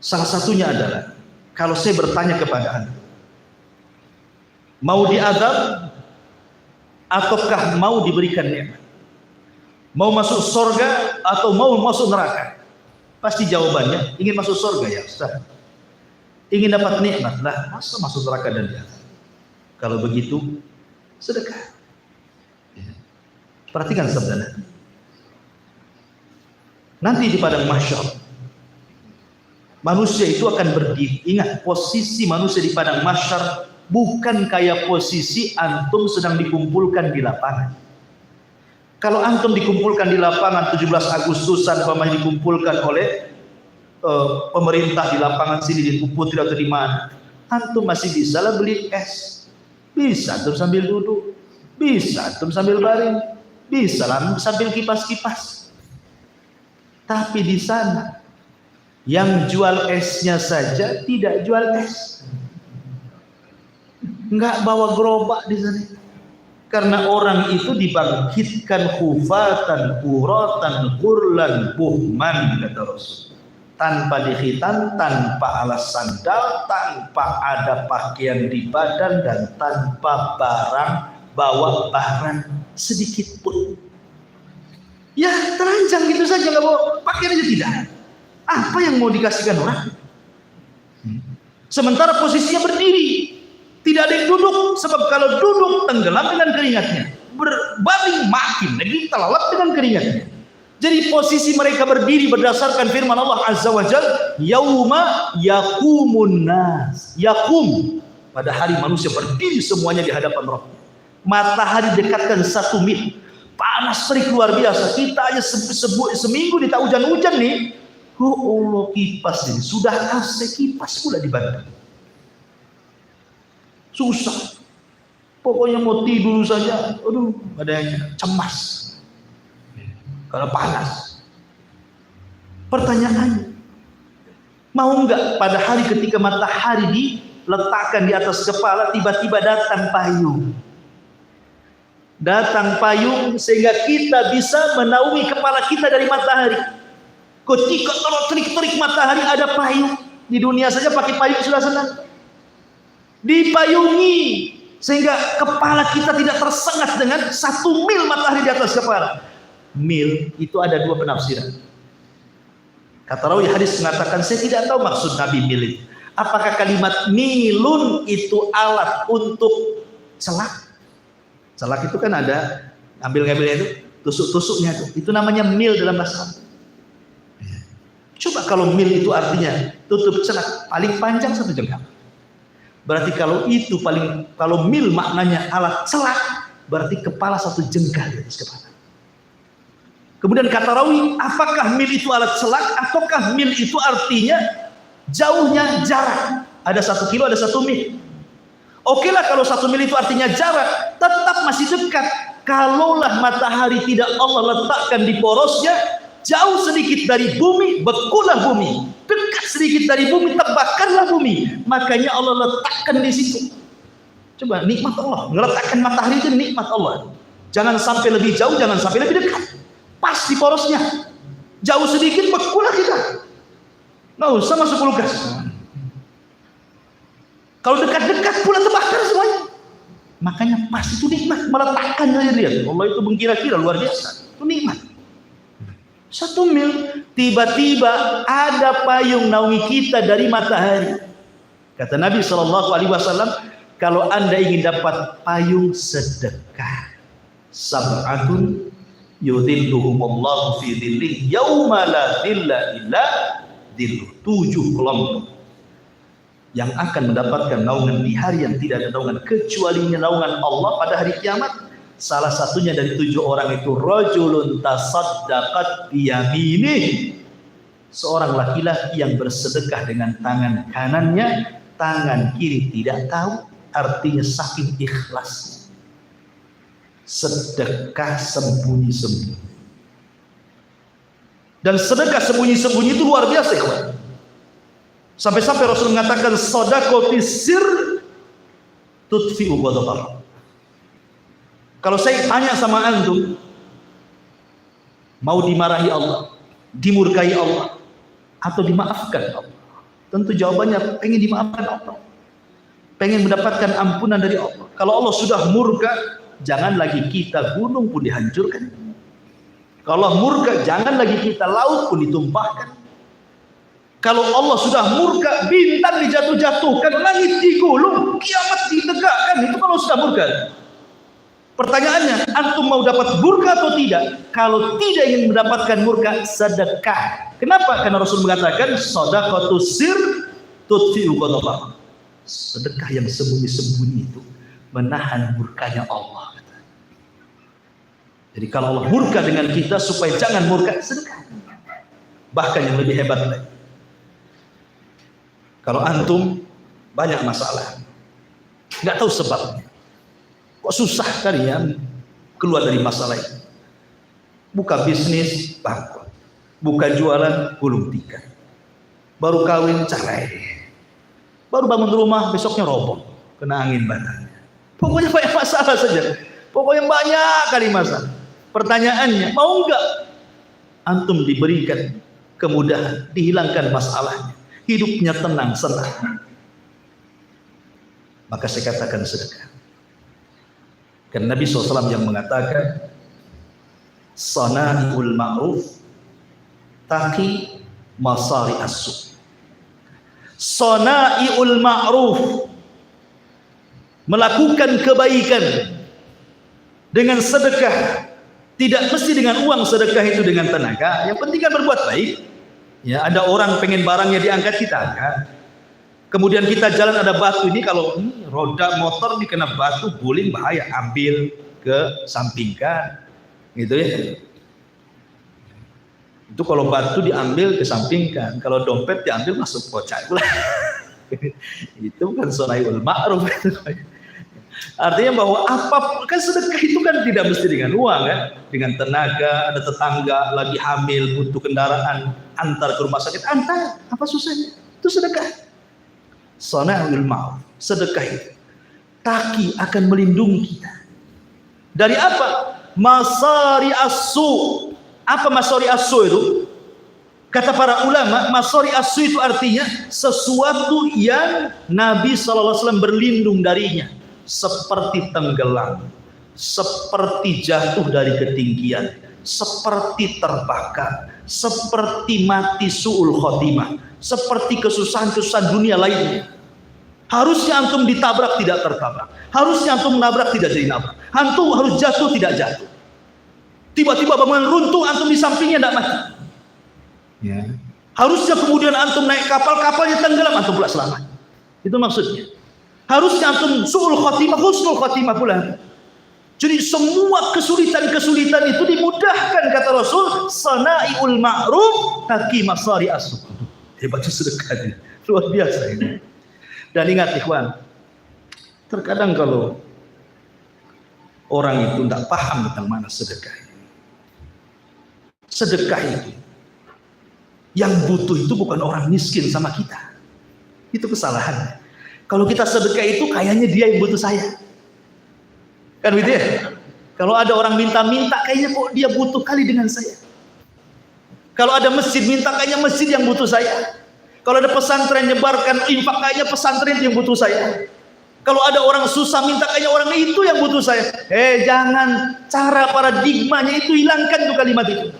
Salah satunya adalah, kalau saya bertanya kepada Anda, mau diazab ataukah mau diberikan nikmat? Mau masuk surga atau mau masuk neraka? Pasti jawabannya ingin masuk surga, ya Ustaz. Ingin dapat nikmat, lah masa masuk neraka dan diazab? Kalau begitu, sedekah. Perhatikan sabda Nabi. Nanti di padang mahsyar, manusia itu akan berdiri. Ingat, posisi manusia di padang mahsyar bukan kayak posisi antum sedang dikumpulkan di lapangan. Kalau antum dikumpulkan di lapangan 17 Agustusan, umpamanya dikumpulkan oleh pemerintah di lapangan sini di Putri atau di mana, antum masih bisa lah beli es, bisa antum sambil duduk, bisa antum sambil baring, bisa lah sambil kipas-kipas. Tapi di sana yang jual esnya saja tidak jual es, nggak bawa gerobak di sana, karena orang itu dibangkitkan khufatan, uratan, ghurlan, buhman, kata Rasul, tanpa dikhitan, tanpa alas sandal, tanpa ada pakaian di badan, dan tanpa bawa barang sedikit pun. Ya telanjang gitu saja, nggak bawa pakaian aja, tidak. Apa yang mau dikasihkan orang? Sementara posisinya berdiri, tidak ada yang duduk, sebab kalau duduk tenggelam dengan keringatnya, berbaring makin lagi telalap dengan keringatnya. Jadi posisi mereka berdiri berdasarkan firman Allah Azza wa Jalla, yauma yaqumun nas, yaqum, pada hari manusia berdiri semuanya di hadapan Rabb. Matahari dekatkan 1 mil, panas terik luar biasa. Kita aja seminggu di tak hujan-hujan nih, Oh Allah, kipas ini sudah AC, kipas pula dibantu. Susah. Pokoknya mau tidur saja, aduh, badannya cemas karena panas. Pertanyaannya, mau enggak pada hari ketika matahari diletakkan di atas kepala, tiba-tiba datang payung. Datang payung sehingga kita bisa menaungi kepala kita dari matahari. Ketika kalau terik-terik matahari ada payung. Di dunia saja pakai payung sudah senang. Dipayungi sehingga kepala kita tidak tersengat dengan 1 mil matahari di atas kepala. Mil itu ada 2 penafsiran. Kata rawi hadis mengatakan, saya tidak tahu maksud Nabi mil itu. Apakah kalimat milun itu alat untuk celak? Celak itu kan ada ambil-ngambilnya itu, tusuk-tusuknya itu. Itu namanya mil dalam bahasa. Coba kalau mil itu artinya tutup celak, paling panjang 1 jengkal. Berarti kalau mil maknanya alat celak, berarti kepala 1 jengkal di atas kepala. Kemudian kata rawi, apakah mil itu alat celak ataukah mil itu artinya jauhnya jarak? Ada 1 kilo, ada 1 mil. Oke lah kalau 1 mil itu artinya jarak, tetap masih dekat. Kalaulah matahari tidak Allah letakkan di porosnya, jauh sedikit dari bumi, bekulah bumi. Dekat sedikit dari bumi, terbakarlah bumi. Makanya Allah letakkan di situ. Coba nikmat Allah, meletakkan matahari itu nikmat Allah. Jangan sampai lebih jauh, jangan sampai lebih dekat. Pas di porosnya, jauh sedikit bekulah kita. Nggak usah masuk kulkas. Kalau dekat-dekat pula terbakar semuanya. Makanya pas itu nikmat, meletakkan saja lihat. Allah itu mengkira-kira luar biasa. Itu nikmat. 1 mil, tiba-tiba ada payung naungi kita dari matahari. Kata Nabi SAW, kalau anda ingin dapat payung sedekah, sab'atun yudhilluhumullahu fi dhillih yauma la dhilla illa dhilluh. 7 kelompok yang akan mendapatkan naungan di hari yang tidak ada naungan kecuali naungan Allah pada hari kiamat. Salah satunya dari 7 orang itu rajulun tasaddaqat biyaminih, seorang laki-laki yang bersedekah dengan tangan kanannya, tangan kiri tidak tahu. Artinya saking ikhlasnya sedekah sembunyi-sembunyi. Dan sedekah sembunyi-sembunyi itu luar biasa ya. Sampai-sampai Rasul mengatakan shadaqah fi sir tudfi'u ghadab. Kalau saya tanya sama antum, mau dimarahi Allah, dimurkai Allah, atau dimaafkan Allah? Tentu jawabannya pengen dimaafkan Allah, pengen mendapatkan ampunan dari Allah. Kalau Allah sudah murka, jangan lagi kita gunung pun dihancurkan. Kalau murka, jangan lagi kita laut pun ditumpahkan. Kalau Allah sudah murka, bintang dijatuh-jatuhkan, langit digulung, kiamat ditegakkan. Itu kalau sudah murka. Pertanyaannya, antum mau dapat murka atau tidak? Kalau tidak ingin mendapatkan murka, sedekah. Kenapa? Karena Rasul mengatakan shadaqatu sir tudfi'u ghadab. Sedekah yang sembunyi-sembunyi itu menahan murkanya Allah. Jadi kalau Allah murka dengan kita, supaya jangan murka, sedekah. Bahkan yang lebih hebat lagi, kalau antum banyak masalah, nggak tahu sebabnya, kok susah kali ya keluar dari masalah ini. Buka bisnis bangkrut, buka jualan gulung tikar, baru kawin cerai, baru bangun rumah besoknya roboh kena angin batangnya. Pokoknya banyak masalah saja, pokoknya banyak kali masalah. Pertanyaannya, mau enggak antum diberikan kemudahan, dihilangkan masalahnya, hidupnya tenang, senang? Maka saya katakan sedekah. Karena Nabi SAW yang mengatakan sana'ul ma'ruf taqi masari as-su. Sana'iul ma'ruf, melakukan kebaikan dengan sedekah, tidak mesti dengan uang. Sedekah itu dengan tenaga, yang penting kan berbuat baik. Ya, ada orang pengen barangnya diangkat, kita angkat. Kemudian kita jalan ada batu, ini kalau roda motor ini kena batu guling bahaya, ambil ke sampingkan, gitu ya. Itu kalau batu diambil kesampingkan, kalau dompet diambil masuk kocak pula. Itu bukan sonaiul ma'ruf. Artinya bahwa apa kan sedekah itu kan tidak mesti dengan uang kan, dengan tenaga, ada tetangga lagi hamil butuh kendaraan, antar ke rumah sakit, antar, apa susahnya? Itu sedekah. Sonaiul ma'ruf, sedekah itu taki akan melindungi kita. Dari apa? Masari as-su. Apa masari as-su itu? Kata para ulama, masari as-su itu artinya sesuatu yang Nabi SAW berlindung darinya. Seperti tenggelam, seperti jatuh dari ketinggian, seperti terbakar, seperti mati su'ul khotimah, seperti kesusahan-kesusahan dunia lainnya. Harusnya antum ditabrak tidak tertabrak, harusnya antum menabrak tidak jadi nabrak, antum harus jatuh tidak jatuh. Tiba-tiba bangunan runtuh, antum di sampingnya tidak mati. Ya. Harusnya kemudian antum naik kapal, kapalnya tenggelam, antum pula selamat. Itu maksudnya. Harusnya antum su'ul khotimah, husnul khotimah pula. Jadi semua kesulitan-kesulitan itu dimudahkan kata Rasul. Sanaiul ma'ruf taki masari as-su. Hebatnya sedekah, luar biasa ini. Dan ingat ikhwan, terkadang kalau orang itu tidak paham tentang mana sedekah itu. Sedekah itu yang butuh itu bukan orang miskin sama kita. Itu kesalahannya. Kalau kita sedekah itu kayaknya dia yang butuh saya. Kan gitu ya? Kalau ada orang minta-minta kayaknya kok dia butuh kali dengan saya. Kalau ada masjid minta kayaknya masjid yang butuh saya. Kalau ada pesantren nyebarkan infak kayaknya pesantren yang butuh saya. Kalau ada orang susah minta kayaknya orang itu yang butuh saya. Jangan, cara paradigmanya itu hilangkan tuh kalimat itu.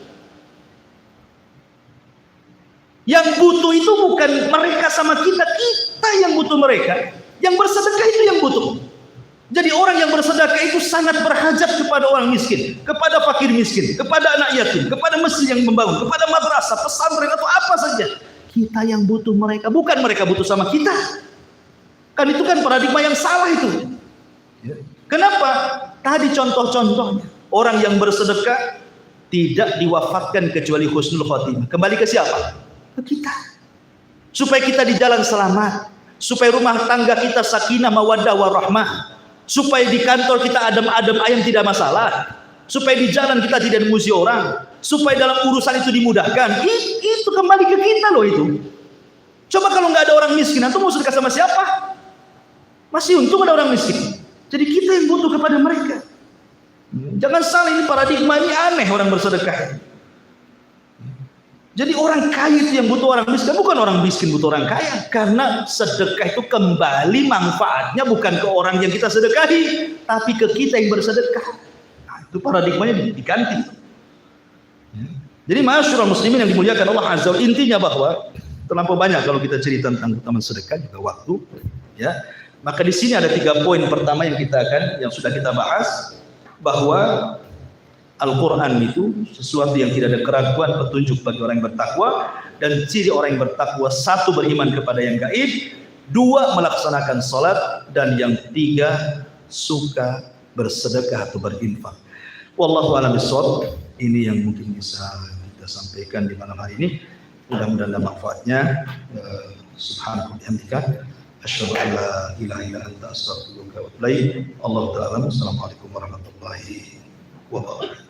Yang butuh itu bukan mereka sama kita, kita yang butuh mereka. Yang bersedekah itu yang butuh. Jadi orang yang bersedekah itu sangat berhajat kepada orang miskin, kepada fakir miskin, kepada anak yatim, kepada masjid yang membangun, kepada madrasah, pesantren atau apa saja. Kita yang butuh mereka, bukan mereka butuh sama kita. Kan itu kan paradigma yang salah itu. Kenapa? Tadi contoh-contohnya. Orang yang bersedekah tidak diwafatkan kecuali husnul khotimah. Kembali ke siapa? Ke kita. Supaya kita di jalan selamat. Supaya rumah tangga kita sakinah mawaddah warahmah. Supaya di kantor kita adem-adem ayam tidak masalah. Supaya di jalan kita tidak dimusuhi orang. Supaya dalam urusan itu dimudahkan. Itu kembali ke kita loh itu. Coba kalau nggak ada orang miskin, antum mau sedekah sama siapa? Masih untung ada orang miskin. Jadi kita yang butuh kepada mereka. Jangan salah, ini paradigma ini aneh orang bersedekah. Jadi orang kaya itu yang butuh orang miskin, bukan orang miskin butuh orang kaya. Karena sedekah itu kembali manfaatnya bukan ke orang yang kita sedekahi, tapi ke kita yang bersedekah. Nah, itu paradigmanya diganti. Jadi masyarakat muslimin yang dimuliakan Allah Azza wa Jalla, intinya bahwa terlampau banyak kalau kita cerita tentang keutamaan sedekah juga waktu, ya. Maka di sini ada 3 poin pertama yang sudah kita bahas, bahwa Al-Quran itu sesuatu yang tidak ada keraguan, petunjuk bagi orang yang bertakwa, dan ciri orang yang bertakwa 1 beriman kepada yang gaib, 2 melaksanakan sholat, dan yang 3 suka bersedekah atau berinfak. Wallahu a'lam bishawab. Ini yang mungkin bisa kita sampaikan di malam hari ini. Mudah-mudahan ada manfaatnya. Subhanallahi wa bihamdika asyhadu an la ilaha illa anta astaghfiruka wa atubu ilaik. Allahu ta'ala. Assalamualaikum warahmatullahi wabarakatuh.